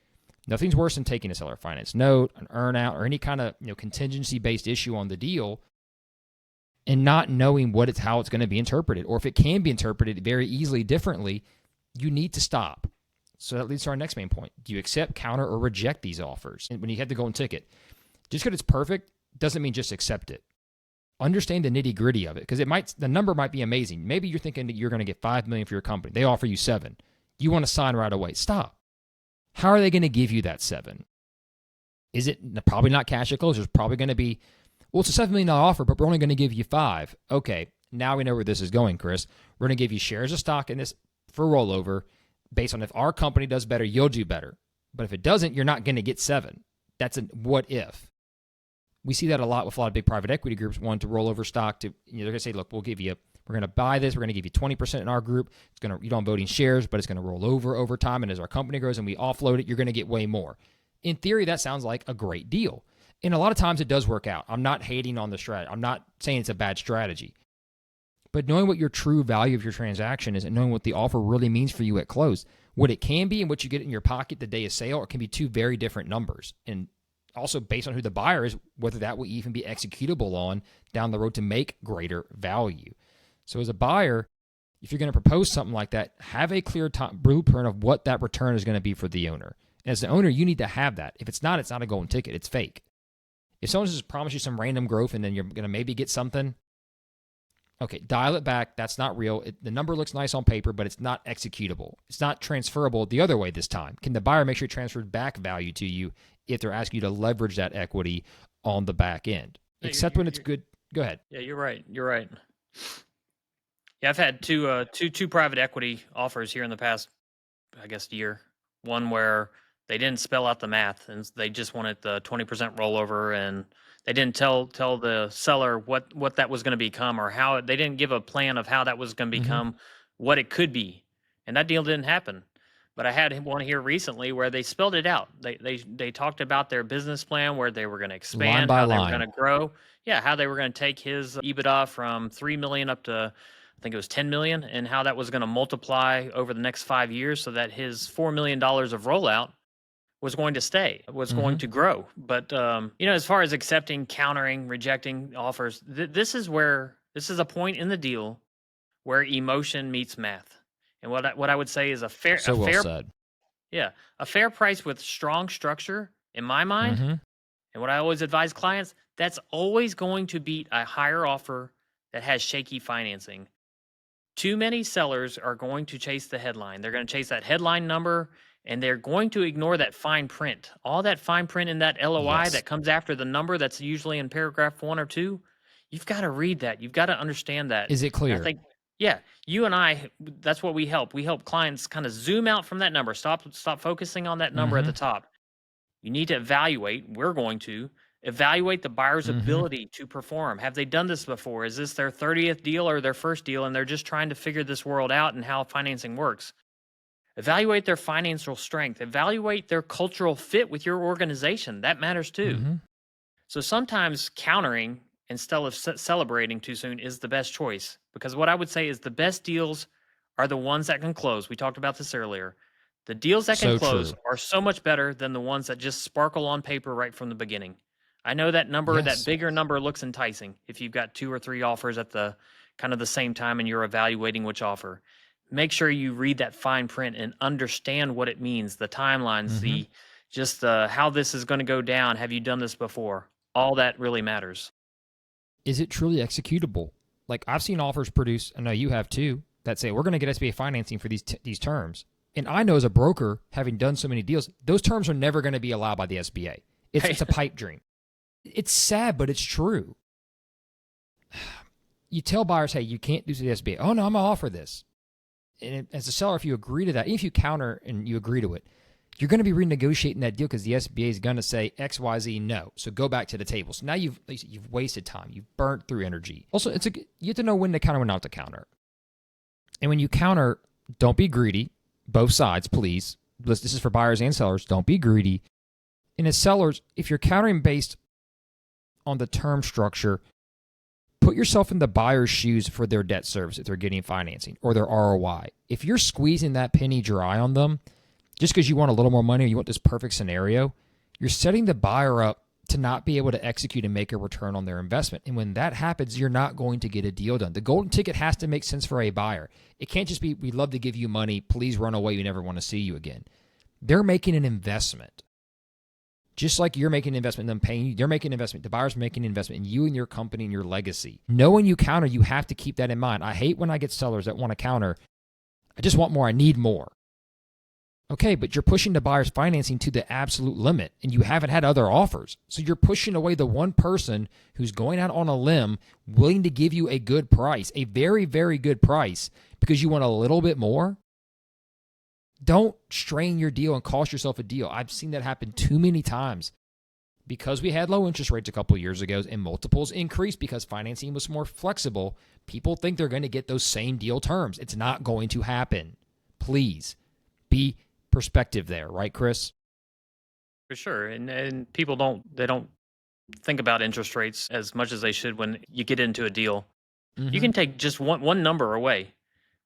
Nothing's worse than taking a seller finance note, an earn out, or any kind of contingency-based issue on the deal and not knowing how it's going to be interpreted. Or if it can be interpreted very easily differently, you need to stop. So that leads to our next main point. Do you accept, counter, or reject these offers? And when you have the golden ticket, just because it's perfect doesn't mean just accept it. Understand the nitty gritty of it because the number might be amazing. Maybe you're thinking that you're going to get $5 million for your company. They offer you $7 million. You want to sign right away. Stop. How are they going to give you that $7 million? Is it probably not cash at close? There's probably going to be, well, it's a $7 million offer, but we're only going to give you $5 million. Okay, now we know where this is going, Chris. We're going to give you shares of stock in this for rollover based on if our company does better, you'll do better. But if it doesn't, you're not going to get $7 million. That's a what if. We see that a lot with a lot of big private equity groups wanting to roll over stock to, they're going to say, look, we're going to buy this. We're going to give you 20% in our group. You don't vote in shares, but it's going to roll over time. And as our company grows and we offload it, you're going to get way more. In theory, that sounds like a great deal. And a lot of times it does work out. I'm not hating on the strategy. I'm not saying it's a bad strategy. But knowing what your true value of your transaction is and knowing what the offer really means for you at close, what it can be and what you get in your pocket the day of sale, it can be two very different numbers. And also based on who the buyer is, whether that will even be executable on down the road to make greater value. So as a buyer, if you're going to propose something like that, have a clear blueprint of what that return is going to be for the owner. And as the owner, you need to have that. If it's not a golden ticket. It's fake. If someone just promised you some random growth and then you're going to maybe get something, okay, dial it back. That's not real. The number looks nice on paper, but it's not executable. It's not transferable the other way this time. Can the buyer make sure it transfers back value to you if they're asking you to leverage that equity on the back end? Except when it's good. Go ahead. Yeah, you're right. Yeah, I've had two private equity offers here in the past, I guess, year. One where they didn't spell out the math and they just wanted the 20% rollover, and they didn't tell the seller what that was going to become or how they didn't give a plan of how that was going to become what it could be, and that deal didn't happen. But I had one here recently where they spelled it out. They talked about their business plan, where they were going to expand, how they were going to grow, how they were going to take his EBITDA from 3 million up to, I think it was 10 million, and how that was going to multiply over the next 5 years so that his $4 million of rollout was going to stay, was going to grow. But, as far as accepting, countering, rejecting offers, this is a point in the deal where emotion meets math. And what I would say is a fair price with strong structure in my mind. And what I always advise clients, that's always going to beat a higher offer that has shaky financing. Too many sellers are going to chase the headline. They're going to chase that headline number and they're going to ignore that fine print. All that fine print in that LOI Yes. that comes after the number that's usually in paragraph 1 or 2, you've got to read that. You've got to understand that. Is it And I clear? think, yeah, you and I, that's what we help. We help clients kind of zoom out from that number. Stop focusing on that number at Mm-hmm. the top. You need to evaluate. We're going to evaluate the buyer's Mm-hmm. ability to perform. Have they done this before? Is this their 30th deal or their first deal, and they're just trying to figure this world out and how financing works? Evaluate their financial strength. Evaluate their cultural fit with your organization. That matters too. Mm-hmm. So sometimes countering instead of celebrating too soon is the best choice, because what I would say is the best deals are the ones that can close. We talked about this earlier. The deals that can So close true. are so much better than the ones that just sparkle on paper right from the beginning. I know that number, that Yes. bigger number looks enticing if you've got 2 or 3 offers at the kind of the same time and you're evaluating which offer. Make sure you read that fine print and understand what it means, the timelines, Mm-hmm. the just how this is going to go down. Have you done this before? All that really matters. Is it truly executable? Like, I've seen offers produce, I know you have too, that say we're going to get SBA financing for these terms. And I know as a broker, having done so many deals, those terms are never going to be allowed by the SBA. It's a pipe dream. It's sad, but it's true. You tell buyers, hey, you can't do the SBA. Oh, no, I'm going to offer this. And as a seller, if you agree to that, if you counter and you agree to it, you're going to be renegotiating that deal because the SBA is going to say X, Y, Z, no. So go back to the table. So now you've wasted time. You've burnt through energy. Also, you have to know when to counter, when not to counter. And when you counter, don't be greedy. Both sides, please. This is for buyers and sellers. Don't be greedy. And as sellers, if you're countering based on the term structure, put yourself in the buyer's shoes for their debt service if they're getting financing or their ROI. If you're squeezing that penny dry on them just because you want a little more money or you want this perfect scenario, you're setting the buyer up to not be able to execute and make a return on their investment. And when that happens, you're not going to get a deal done. The golden ticket has to make sense for a buyer. It can't just be, we'd love to give you money, please run away, we never want to see you again. They're making an investment. Just like you're making an investment in them paying you, they're making an investment. The buyer's making an investment in you and your company and your legacy. Knowing you counter, you have to keep that in mind. I hate when I get sellers that want to counter. I just want more. I need more. Okay, but you're pushing the buyer's financing to the absolute limit, and you haven't had other offers. So you're pushing away the one person who's going out on a limb, willing to give you a good price, a very, very good price, because you want a little bit more. Don't strain your deal and cost yourself a deal. I've seen that happen too many times. Because we had low interest rates a couple of years ago and multiples increased because financing was more flexible, people think they're going to get those same deal terms. It's not going to happen. Please be perspective there, right, Chris? For sure. And people don't think about interest rates as much as they should when you get into a deal. Mm-hmm. You can take just one number away.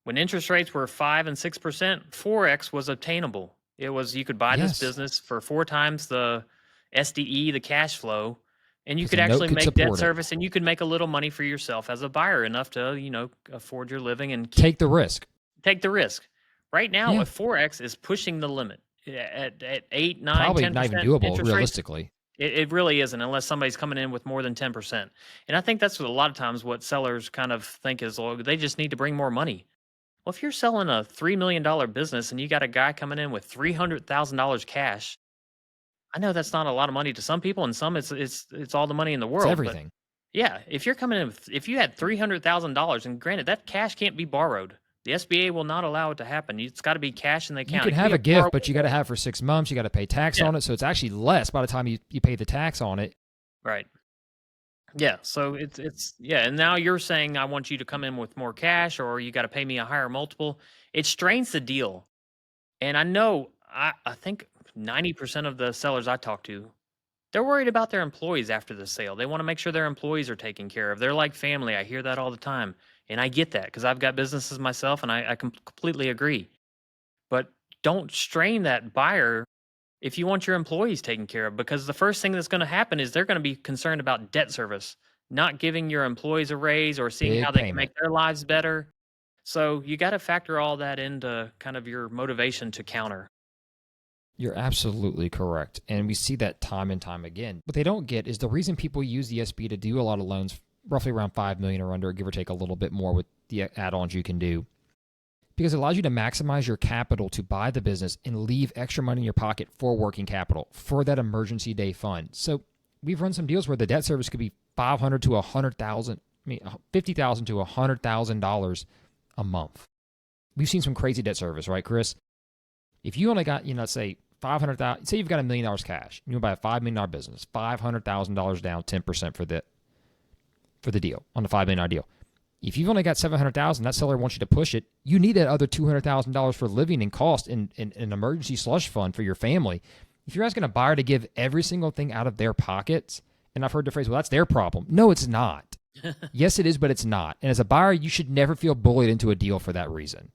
When interest rates were 5 and 6%, 4x was obtainable. It was, you could buy this business for 4 times the SDE, the cash flow, and you could actually make debt service, and you could make a little money for yourself as a buyer, enough to, afford your living and take the risk. Take the risk. Right now, a 4x is pushing the limit at 8, 9, probably 10% not even doable Rates, realistically. it really isn't, unless somebody's coming in with more than 10%. And I think that's what a lot of times what sellers kind of think is, well, they just need to bring more money. Well, if you're selling a $3 million business and you got a guy coming in with $300,000 cash, I know that's not a lot of money to some people, and some it's all the money in the world. It's everything. But yeah, if you're coming in with, if you had $300,000, and granted that cash can't be borrowed, the SBA will not allow it to happen. It's got to be cash in the account. You can have a gift, but you got to have it for 6 months. You got to pay tax on it, so it's actually less by the time you pay the tax on it. Right. Yeah. So it's and now you're saying I want you to come in with more cash, or you got to pay me a higher multiple. It strains the deal, and I know I think 90% of the sellers I talk to, they're worried about their employees after the sale. They want to make sure their employees are taken care of. They're like family. I hear that all the time. And I get that because I've got businesses myself, and I completely agree. But don't strain that buyer if you want your employees taken care of, because the first thing that's going to happen is they're going to be concerned about debt service, not giving your employees a raise or seeing how they can make their lives better. So you got to factor all that into kind of your motivation to counter. You're absolutely correct. And we see that time and time again. What they don't get is the reason people use the SBA to do a lot of loans, roughly around $5 million or under, give or take a little bit more with the add-ons you can do, because it allows you to maximize your capital to buy the business and leave extra money in your pocket for working capital, for that emergency day fund. So we've run some deals where the debt service could be $500 to $100,000, $50,000 to $100,000 a month. We've seen some crazy debt service, right, Chris? If you only got, let's say $500,000, say you've got $1 million cash, you want to buy a $5 million business, $500,000 down, 10% for the deal on the $5 million deal. If you've only got $700,000, that seller wants you to push it. You need that other $200,000 for living and cost in an emergency slush fund for your family. If you're asking a buyer to give every single thing out of their pockets, and I've heard the phrase, well, that's their problem. No, it's not. Yes, it is, but it's not. And as a buyer, you should never feel bullied into a deal for that reason.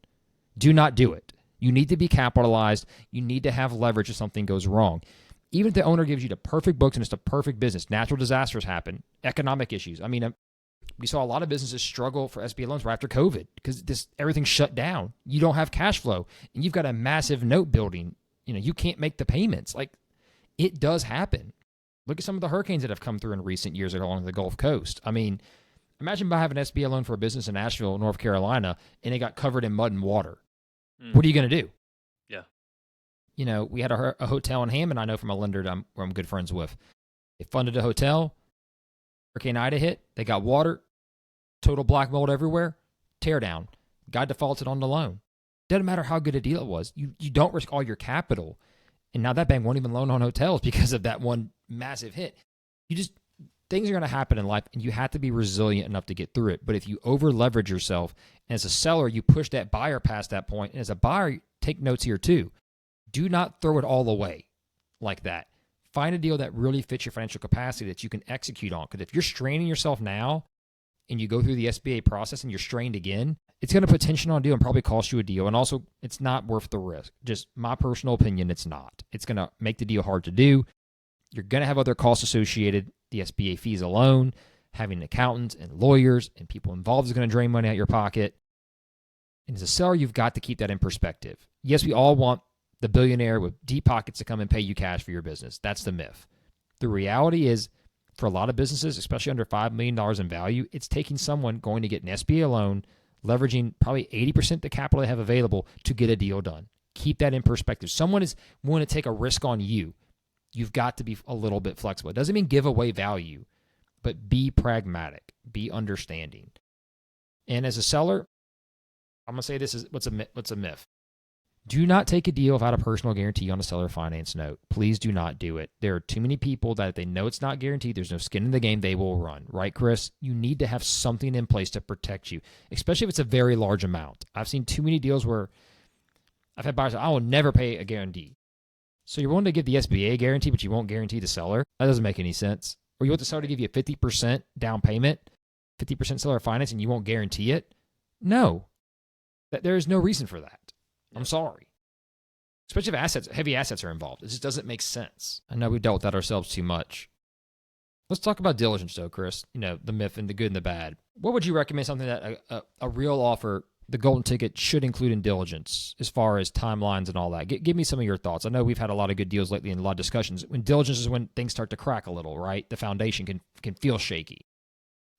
Do not do it. You need to be capitalized. You need to have leverage if something goes wrong. Even if the owner gives you the perfect books and it's a perfect business, natural disasters happen, economic issues. We saw a lot of businesses struggle for SBA loans right after COVID because everything's shut down. You don't have cash flow, and you've got a massive note building. You can't make the payments. Like, it does happen. Look at some of the hurricanes that have come through in recent years along the Gulf Coast. Imagine by having an SBA loan for a business in Asheville, North Carolina, and it got covered in mud and water. What are you going to do? Yeah. We had a hotel in Hammond, I know from a lender where I'm good friends with. They funded a hotel. Hurricane Ida hit. They got water. Total black mold everywhere. Tear down. Guy defaulted on the loan. Doesn't matter how good a deal it was. You don't risk all your capital. And now that bank won't even loan on hotels because of that one massive hit. Things are going to happen in life, and you have to be resilient enough to get through it. But if you over leverage yourself, and as a seller, you push that buyer past that point, and as a buyer, take notes here too. Do not throw it all away like that. Find a deal that really fits your financial capacity that you can execute on. Because if you're straining yourself now and you go through the SBA process and you're strained again, it's going to put tension on a deal and probably cost you a deal. And also, it's not worth the risk. Just my personal opinion, it's not. It's going to make the deal hard to do. You're going to have other costs associated. The SBA fees alone, having accountants and lawyers and people involved is going to drain money out of your pocket. And as a seller, you've got to keep that in perspective. Yes, we all want the billionaire with deep pockets to come and pay you cash for your business. That's the myth. The reality is, for a lot of businesses, especially under $5 million in value, it's taking someone going to get an SBA loan, leveraging probably 80% of the capital they have available to get a deal done. Keep that in perspective. Someone is willing to take a risk on you. You've got to be a little bit flexible. It doesn't mean give away value, but be pragmatic, be understanding. And as a seller, I'm going to say this is what's a myth. Do not take a deal without a personal guarantee on a seller finance note. Please do not do it. There are too many people that if they know it's not guaranteed, there's no skin in the game, they will run. Right, Chris? You need to have something in place to protect you, especially if it's a very large amount. I've seen too many deals where I've had buyers say, I will never pay a guarantee. So you're willing to give the SBA guarantee, but you won't guarantee the seller? That doesn't make any sense. Or you want the seller to give you a 50% down payment, 50% seller finance, and you won't guarantee it? No. There is no reason for that. I'm sorry. Especially if heavy assets are involved. It just doesn't make sense. I know we dealt with that ourselves too much. Let's talk about diligence though, Chris. The myth and the good and the bad. What would you recommend something that a real offer, the golden ticket, should include in diligence as far as timelines and all that? Give me some of your thoughts. I know we've had a lot of good deals lately and a lot of discussions. When diligence is when things start to crack a little, right? The foundation can feel shaky.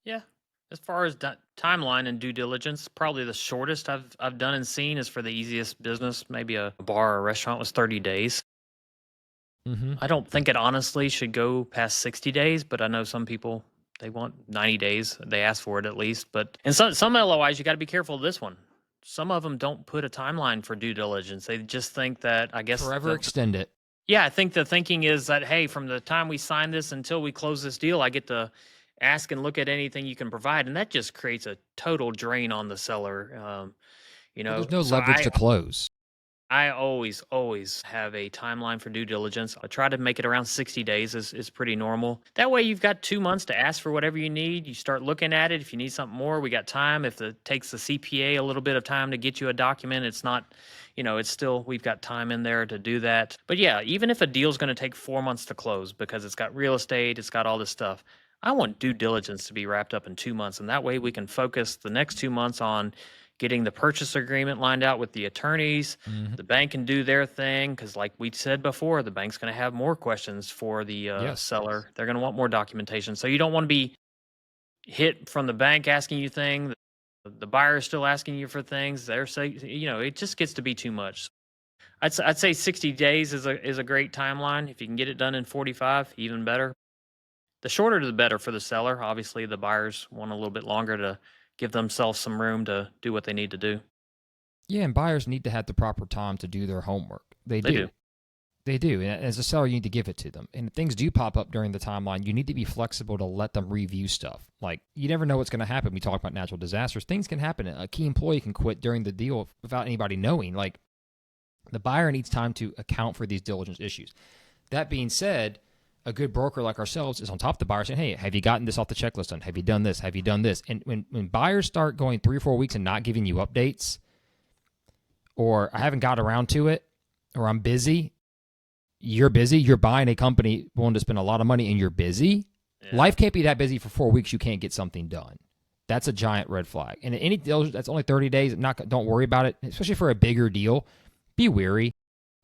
Yeah. As far as timeline and due diligence, probably the shortest I've done and seen is for the easiest business. Maybe a bar or a restaurant was 30 days. Mm-hmm. I don't think it honestly should go past 60 days, but I know some people, they want 90 days. They ask for it at least. But in some LOIs, you got to be careful of this one. Some of them don't put a timeline for due diligence. They just think that, I guess... Forever extend it. Yeah, I think the thinking is that, hey, from the time we sign this until we close this deal, I get to ask and look at anything you can provide. And that just creates a total drain on the seller. There's no leverage to close. I always have a timeline for due diligence. I try to make it around 60 days is pretty normal. That way you've got 2 months to ask for whatever you need. You start looking at it. If you need something more, we got time. If it takes the CPA a little bit of time to get you a document, it's not, it's still, we've got time in there to do that. But yeah, even if a deal's going to take 4 months to close because it's got real estate, it's got all this stuff, I want due diligence to be wrapped up in 2 months. And that way we can focus the next 2 months on getting the purchase agreement lined out with the attorneys. Mm-hmm. The bank can do their thing because, like we said before, the bank's going to have more questions for the seller. They're going to want more documentation. So you don't want to be hit from the bank asking you things. The buyer is still asking you for things. They're saying, it just gets to be too much. I'd say 60 days is a great timeline. If you can get it done in 45, even better. The shorter the better for the seller. Obviously, the buyers want a little bit longer to give themselves some room to do what they need to do. Yeah, and buyers need to have the proper time to do their homework. They They do. do. They do. And as a seller, you need to give it to them. And if things do pop up during the timeline, you need to be flexible to let them review stuff. Like, you never know what's going to happen. We talk about natural disasters. Things can happen. A key employee can quit during the deal without anybody knowing. Like, the buyer needs time to account for these diligence issues. That being said, a good broker like ourselves is on top of the buyer saying, hey, have you gotten this off the checklist done? Have you done this? Have you done this? And when buyers start going 3 or 4 weeks and not giving you updates, or I haven't got around to it, or I'm busy, you're busy, you're buying a company willing to spend a lot of money and you're busy. Yeah. Life can't be that busy for 4 weeks you can't get something done. That's a giant red flag. And any deal that's only 30 days, don't worry about it, especially for a bigger deal. Be wary,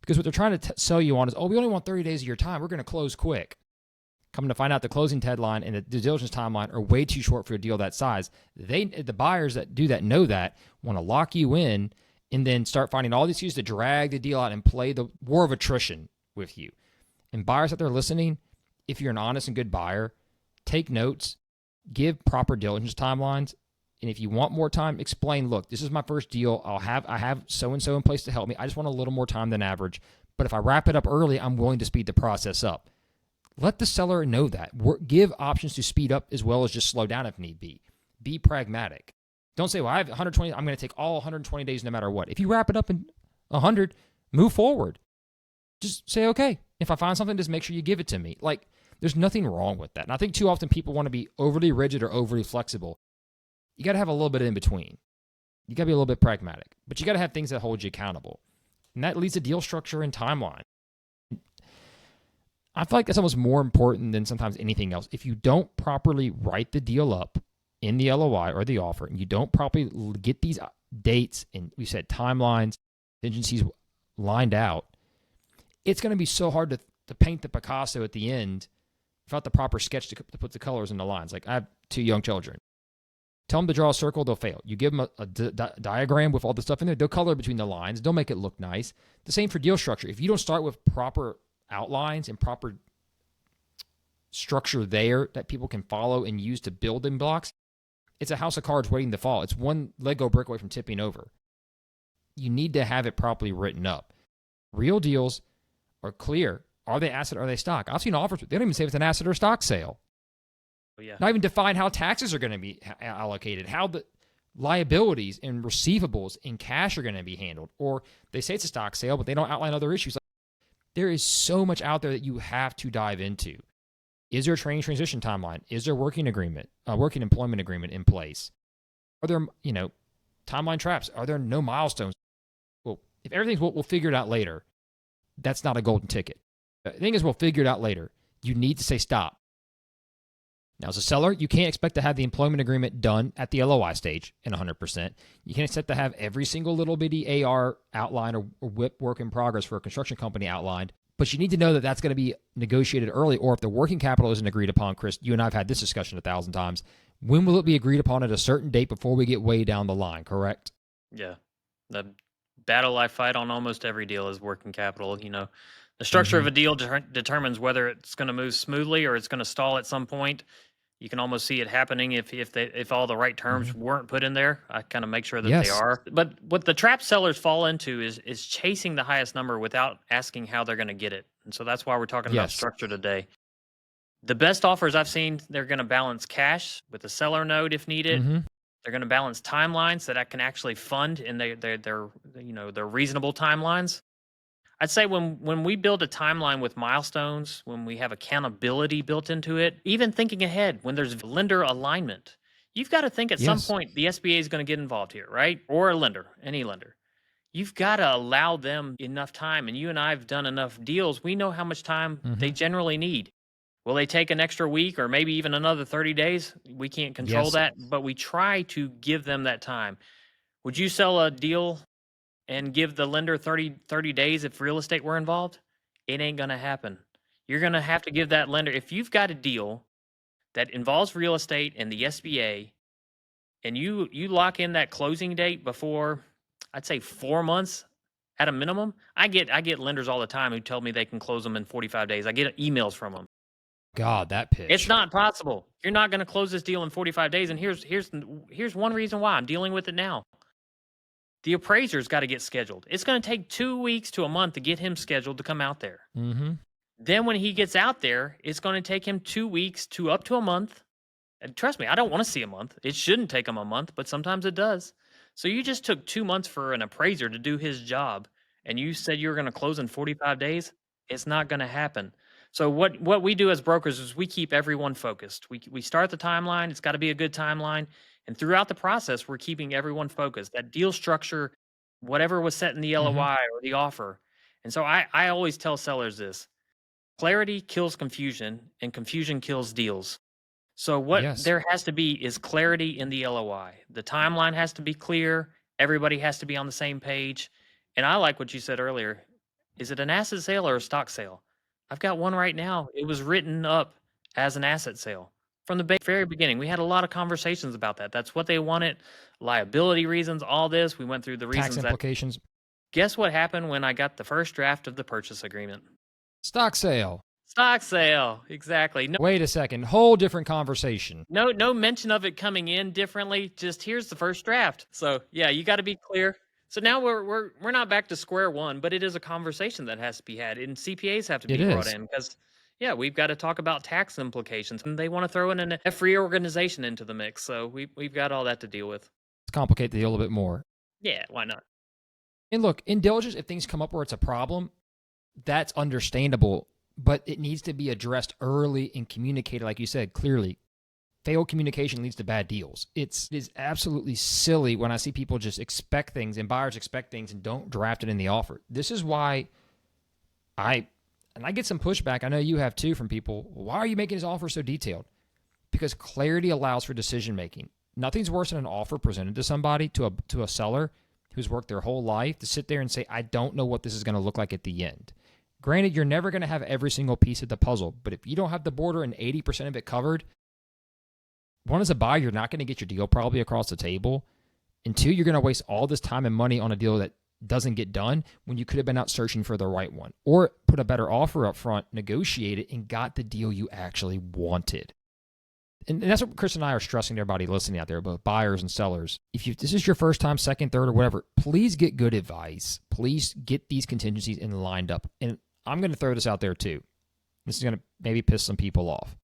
because what they're trying to sell you on is, we only want 30 days of your time. We're going to close quick. Coming to find out, the closing deadline and the due diligence timeline are way too short for a deal that size. The buyers that do that know that, want to lock you in and then start finding all these excuses to drag the deal out and play the war of attrition with you. And buyers out there listening, if you're an honest and good buyer, take notes, give proper diligence timelines, and if you want more time, explain, look, this is my first deal. I have so-and-so in place to help me. I just want a little more time than average. But if I wrap it up early, I'm willing to speed the process up. Let the seller know that. Give options to speed up as well as just slow down if need be. Be pragmatic. Don't say, I have 120, I'm going to take all 120 days no matter what. If you wrap it up in 100, move forward. Just say, okay, if I find something, just make sure you give it to me. Like, there's nothing wrong with that. And I think too often people want to be overly rigid or overly flexible. You got to have a little bit in between. You got to be a little bit pragmatic. But you got to have things that hold you accountable. And that leads to deal structure and timeline. I feel like that's almost more important than sometimes anything else. If you don't properly write the deal up in the LOI or the offer, and you don't properly get these dates and we said timelines, agencies lined out, it's going to be so hard to paint the Picasso at the end without the proper sketch to put the colors in the lines. Like, I have 2 young children. Tell them to draw a circle, they'll fail. You give them a diagram with all the stuff in there, they'll color between the lines, they'll make it look nice. The same for deal structure. If you don't start with proper outlines and proper structure there that people can follow and use to build in blocks, it's a house of cards waiting to fall. It's one Lego brick away from tipping over. You need to have it properly written up. Real deals are clear. Are they asset or are they stock? I've seen offers, they don't even say if it's an asset or stock sale. Yeah. Not even define how taxes are going to be allocated, how the liabilities and receivables in cash are going to be handled. Or they say it's a stock sale, but they don't outline other issues. There is so much out there that you have to dive into. Is there a training transition timeline? Is there a working employment agreement in place? Are there, timeline traps? Are there no milestones? Well, if everything's, we'll figure it out later, that's not a golden ticket. The thing is, we'll figure it out later. You need to say stop. Now, as a seller, you can't expect to have the employment agreement done at the LOI stage in 100%. You can't expect to have every single little bitty AR outline or WIP work in progress for a construction company outlined. But you need to know that that's going to be negotiated early, or if the working capital isn't agreed upon, Chris, you and I have had this discussion 1,000 times. When will it be agreed upon at a certain date before we get way down the line, correct? Yeah. The battle I fight on almost every deal is working capital. The structure of a deal determines whether it's going to move smoothly or it's going to stall at some point. You can almost see it happening if all the right terms weren't put in there. I kind of make sure that they are. But what the trap sellers fall into is chasing the highest number without asking how they're going to get it. And so that's why we're talking about structure today. The best offers I've seen, they're going to balance cash with a seller note if needed. They're going to balance timelines that I can actually fund, and they're reasonable timelines. I'd say when we build a timeline with milestones, when we have accountability built into it, even thinking ahead, when there's lender alignment, you've got to think at some point the SBA is going to get involved here, right? Or a lender, any lender. You've got to allow them enough time. And you and I have done enough deals. We know how much time they generally need. Will they take an extra week or maybe even another 30 days? We can't control that, but we try to give them that time. Would you sell a deal and give the lender 30 days if real estate were involved? It ain't going to happen. You're going to have to give that lender, if you've got a deal that involves real estate and the SBA, and you lock in that closing date before, I'd say 4 months at a minimum. I get lenders all the time who tell me they can close them in 45 days. I get emails from them. God, that It's pitch. not possible. You're not going to close this deal in 45 days. And here's one reason why I'm dealing with it now. The appraiser's got to get scheduled. It's going to take 2 weeks to a month to get him scheduled to come out there. Mm-hmm. Then when he gets out there, it's going to take him 2 weeks to up to a month. And trust me, I don't want to see a month. It shouldn't take him a month, but sometimes it does. So you just took 2 months for an appraiser to do his job, and you said you were going to close in 45 days? It's not going to happen. So what we do as brokers is we keep everyone focused. We start the timeline. It's got to be a good timeline. And throughout the process, we're keeping everyone focused. That deal structure, whatever was set in the LOI or the offer. And so I always tell sellers this: clarity kills confusion, and confusion kills deals. So what there has to be is clarity in the LOI. The timeline has to be clear. Everybody has to be on the same page. And I like what you said earlier. Is it an asset sale or a stock sale? I've got one right now. It was written up as an asset sale. From the very beginning, we had a lot of conversations about that. That's what they wanted. Liability reasons, all this. We went through the reasons. Tax implications. Guess what happened when I got the first draft of the purchase agreement? Stock sale. Stock sale. Exactly. No, wait a second. Whole different conversation. No mention of it coming in differently. Just here's the first draft. So yeah, you got to be clear. So now we're not back to square one, but it is a conversation that has to be had, and CPAs have to be brought in because yeah, we've got to talk about tax implications, and they want to throw in a free organization into the mix. So we've got all that to deal with. Let's complicate the deal a little bit more. Yeah, why not? And look, in diligence, if things come up where it's a problem, that's understandable, but it needs to be addressed early and communicated, like you said, clearly. Failed communication leads to bad deals. It is absolutely silly when I see people just expect things and buyers expect things and don't draft it in the offer. This is why I get some pushback. I know you have too from people. Why are you making this offer so detailed? Because clarity allows for decision making. Nothing's worse than an offer presented to somebody, to a seller who's worked their whole life, to sit there and say, I don't know what this is going to look like at the end. Granted, you're never going to have every single piece of the puzzle, but if you don't have the border and 80% of it covered, one, as a buyer, you're not going to get your deal probably across the table. And two, you're going to waste all this time and money on a deal that doesn't get done when you could have been out searching for the right one, or put a better offer up front, negotiate it, and got the deal you actually wanted. And that's what Chris and I are stressing to everybody listening out there, both buyers and sellers. If this is your first time, second, third, or whatever, please get good advice. Please get these contingencies in lined up. And I'm going to throw this out there too. This is going to maybe piss some people off.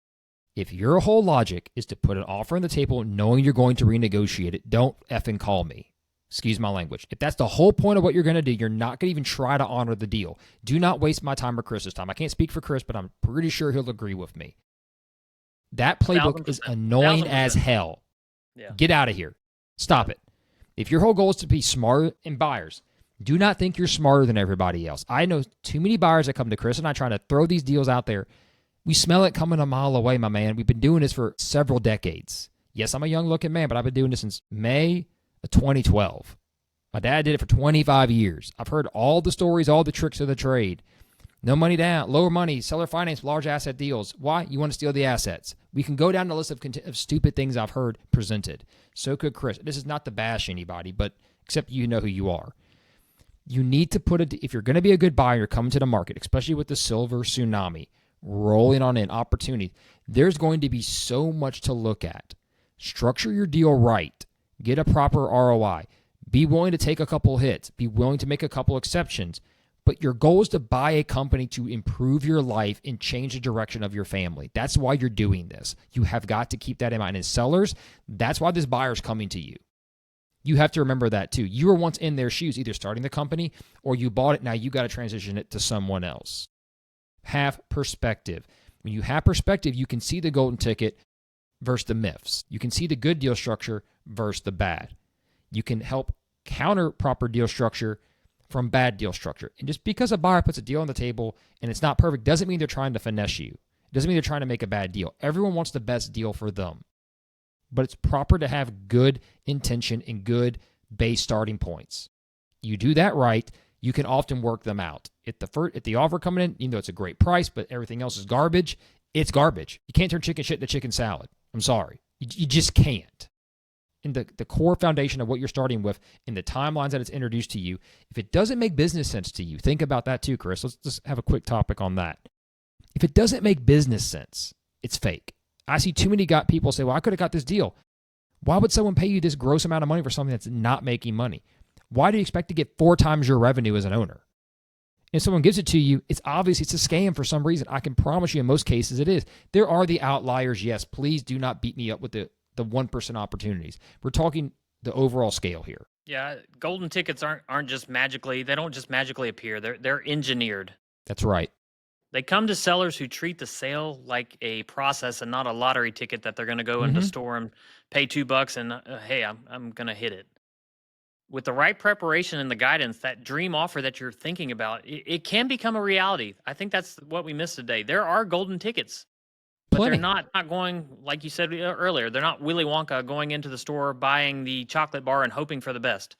If your whole logic is to put an offer on the table knowing you're going to renegotiate it, don't effing call me. Excuse my language. If that's the whole point of what you're going to do, you're not going to even try to honor the deal. Do not waste my time or Chris's time. I can't speak for Chris, but I'm pretty sure he'll agree with me. That playbook is annoying as hell. Yeah. Get out of here. Stop it. If your whole goal is to be smart, and buyers, do not think you're smarter than everybody else. I know too many buyers that come to Chris and I trying to throw these deals out there. We smell it coming a mile away, my man. We've been doing this for several decades. Yes, I'm a young-looking man, but I've been doing this since May of 2012. My dad did it for 25 years. I've heard all the stories, all the tricks of the trade. No money down, lower money, seller finance, large asset deals. Why? You want to steal the assets. We can go down the list of stupid things I've heard presented. So could Chris. This is not to bash anybody, but except you know who you are. You need to put it, if you're going to be a good buyer coming to the market, especially with the silver tsunami, rolling on in opportunity, there's going to be so much to look at. Structure your deal right. Get a proper ROI. Be willing to take a couple hits. Be willing to make a couple exceptions. But your goal is to buy a company to improve your life and change the direction of your family. That's why you're doing this. You have got to keep that in mind. And sellers, that's why this buyer's coming to you. You have to remember that too. You were once in their shoes, either starting the company or you bought it. Now you got to transition it to someone else. Have perspective. When you have perspective, you can see the golden ticket versus the myths. You can see the good deal structure versus the bad. You can help counter proper deal structure from bad deal structure. And just because a buyer puts a deal on the table and it's not perfect doesn't mean they're trying to finesse you. It doesn't mean they're trying to make a bad deal. Everyone wants the best deal for them. But it's proper to have good intention and good base starting points. You do that right, you can often work them out. If the offer coming in, you know it's a great price, but everything else is garbage, it's garbage. You can't turn chicken shit into chicken salad. I'm sorry. You just can't. in the core foundation of what you're starting with, in the timelines that it's introduced to you, if it doesn't make business sense to you, think about that too, Chris. Let's just have a quick topic on that. If it doesn't make business sense, it's fake. I see too many people say, well, I could have got this deal. Why would someone pay you this gross amount of money for something that's not making money? Why do you expect to get 4 times your revenue as an owner? If someone gives it to you, it's obvious it's a scam for some reason. I can promise you in most cases it is. There are the outliers, yes. Please do not beat me up with the 1% opportunities. We're talking the overall scale here. Yeah, golden tickets aren't just magically, they don't just magically appear. They're engineered. That's right. They come to sellers who treat the sale like a process and not a lottery ticket that they're going to go into store and pay $2 and hey, I'm going to hit it. With the right preparation and the guidance, that dream offer that you're thinking about, it can become a reality. I think that's what we missed today. There are golden tickets, but they're not going, like you said earlier, they're not Willy Wonka going into the store, buying the chocolate bar and hoping for the best.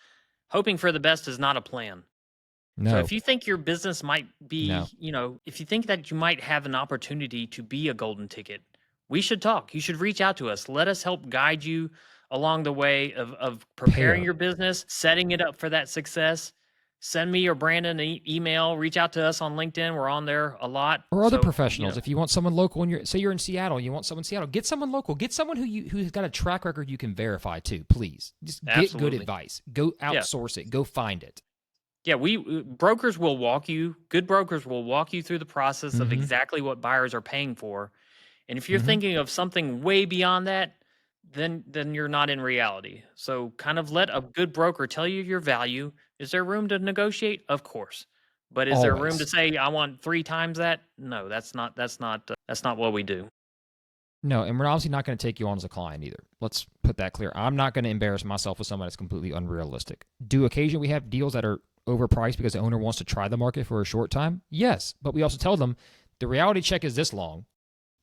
Hoping for the best is not a plan. No. So if you think your business might be, if you think that you might have an opportunity to be a golden ticket, we should talk. You should reach out to us. Let us help guide you along the way of preparing your business, setting it up for that success. Send me or Brandon an email. Reach out to us on LinkedIn. We're on there a lot. Or other professionals. If you want someone local, and say you're in Seattle, you want someone in Seattle, get someone local. Get someone who's got a track record you can verify too. Please, just get good advice. Go outsource it. Go find it. Yeah, brokers will walk you. Good brokers will walk you through the process of exactly what buyers are paying for. And if you're thinking of something way beyond that, then you're not in reality. So kind of let a good broker tell you your value. Is there room to negotiate? Of course. But is there room to say, I want 3 times that? No, that's not what we do. No, and we're obviously not going to take you on as a client either. Let's put that clear. I'm not going to embarrass myself with someone that's completely unrealistic. Do occasionally we have deals that are overpriced because the owner wants to try the market for a short time? Yes, but we also tell them the reality check is this long,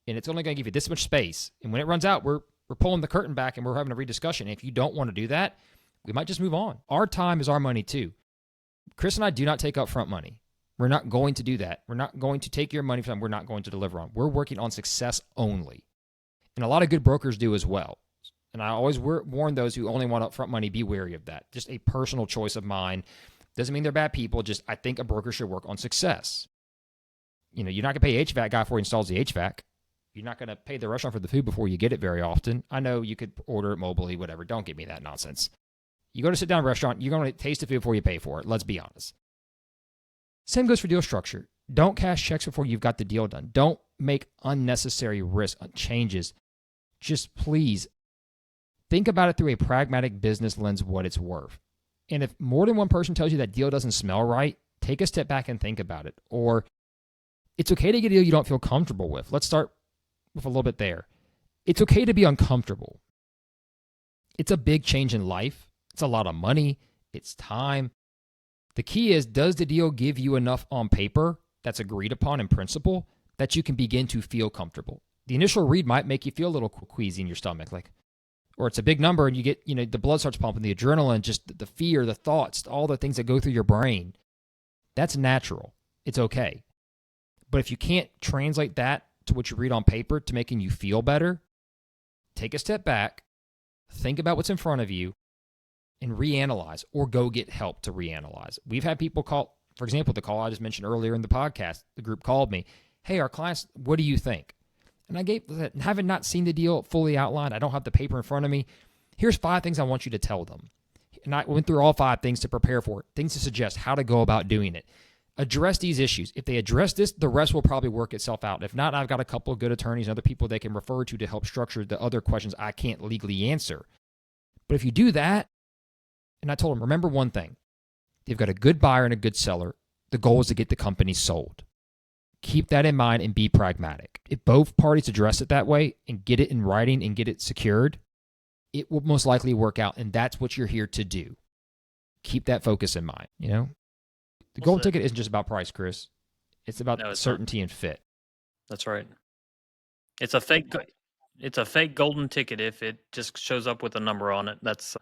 and it's only going to give you this much space. And when it runs out, we're pulling the curtain back and we're having a rediscussion. If you don't want to do that, we might just move on. Our time is our money too. Chris and I do not take upfront money. We're not going to do that. We're not going to take your money from we're not going to deliver on. We're working on success only. And a lot of good brokers do as well. And I always warn those who only want upfront money, be wary of that. Just a personal choice of mine. Doesn't mean they're bad people. Just I think a broker should work on success. You're not going to pay an HVAC guy before he installs the HVAC. You're not going to pay the restaurant for the food before you get it very often. I know you could order it mobily, whatever. Don't give me that nonsense. You go to sit down at a restaurant, you're going to taste the food before you pay for it. Let's be honest. Same goes for deal structure. Don't cash checks before you've got the deal done. Don't make unnecessary risk changes. Just please think about it through a pragmatic business lens, what it's worth. And if more than one person tells you that deal doesn't smell right, take a step back and think about it. Or it's okay to get a deal you don't feel comfortable with. Let's start with a little bit there. It's okay to be uncomfortable. It's a big change in life. It's a lot of money. It's time. The key is, does the deal give you enough on paper that's agreed upon in principle that you can begin to feel comfortable? The initial read might make you feel a little queasy in your stomach, or it's a big number and you get, the blood starts pumping, the adrenaline, just the fear, the thoughts, all the things that go through your brain. That's natural. It's okay. But if you can't translate that to what you read on paper to making you feel better, take a step back, think about what's in front of you, and reanalyze, or go get help to reanalyze. We've had people call, for example, the call I just mentioned earlier in the podcast, the group called me, hey, our clients, what do you think? And I having not seen the deal fully outlined, I don't have the paper in front of me. Here's 5 things I want you to tell them. And I went through all 5 things to prepare for it, things to suggest how to go about doing it. Address these issues. If they address this, the rest will probably work itself out. If not, I've got a couple of good attorneys and other people they can refer to help structure the other questions I can't legally answer. But if you do that, and I told them, remember one thing. They've got a good buyer and a good seller. The goal is to get the company sold. Keep that in mind and be pragmatic. If both parties address it that way and get it in writing and get it secured, it will most likely work out, and that's what you're here to do. Keep that focus in mind, The golden ticket isn't just about price, Chris. It's about certainty and fit. That's right. It's a fake golden ticket if it just shows up with a number on it. That's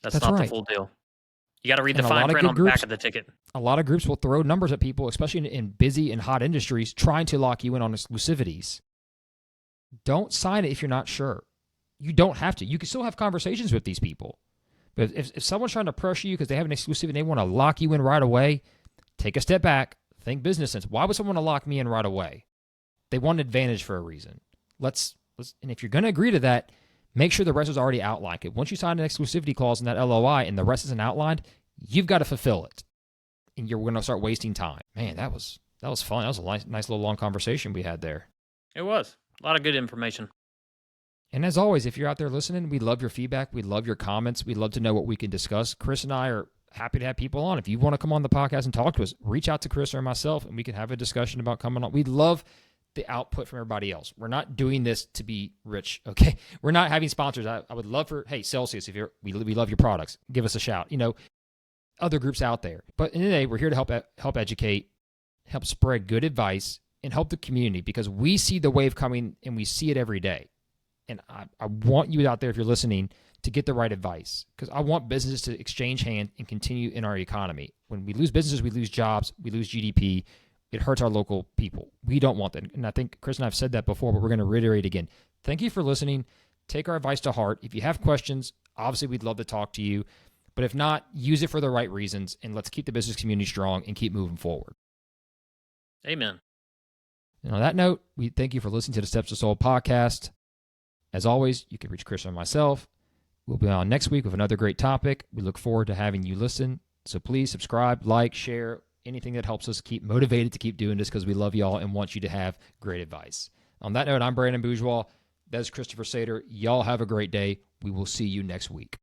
not the full deal. You got to read the fine print on the back of the ticket. A lot of groups will throw numbers at people, especially in busy and hot industries, trying to lock you in on exclusivities. Don't sign it if you're not sure. You don't have to. You can still have conversations with these people. But if someone's trying to pressure you because they have an exclusive and they want to lock you in right away, take a step back, think business sense. Why would someone want to lock me in right away? They want an advantage for a reason. And if you're going to agree to that, make sure the rest is already outlined. Once you sign an exclusivity clause in that LOI and the rest isn't outlined, you've got to fulfill it. And you're going to start wasting time. Man, that was fun. That was a nice little long conversation we had there. It was. A lot of good information. And as always, if you're out there listening, we love your feedback. We love your comments. We'd love to know what we can discuss. Chris and I are happy to have people on. If you want to come on the podcast and talk to us, reach out to Chris or myself, and we can have a discussion about coming on. We love the output from everybody else. We're not doing this to be rich, okay? We're not having sponsors. I would love for, hey, Celsius, if we love your products, give us a shout. Other groups out there. But in the day, we're here to help educate, help spread good advice, and help the community because we see the wave coming and we see it every day. And I want you out there, if you're listening, to get the right advice because I want businesses to exchange hands and continue in our economy. When we lose businesses, we lose jobs, we lose GDP. It hurts our local people. We don't want that. And I think Chris and I have said that before, but we're going to reiterate again. Thank you for listening. Take our advice to heart. If you have questions, obviously we'd love to talk to you. But if not, use it for the right reasons, and let's keep the business community strong and keep moving forward. Amen. And on that note, we thank you for listening to the Steps to Soul podcast. As always, you can reach Chris or myself. We'll be on next week with another great topic. We look forward to having you listen. So please subscribe, like, share, anything that helps us keep motivated to keep doing this because we love y'all and want you to have great advice. On that note, I'm Brandon Bourgeois. That's Christopher Sater. Y'all have a great day. We will see you next week.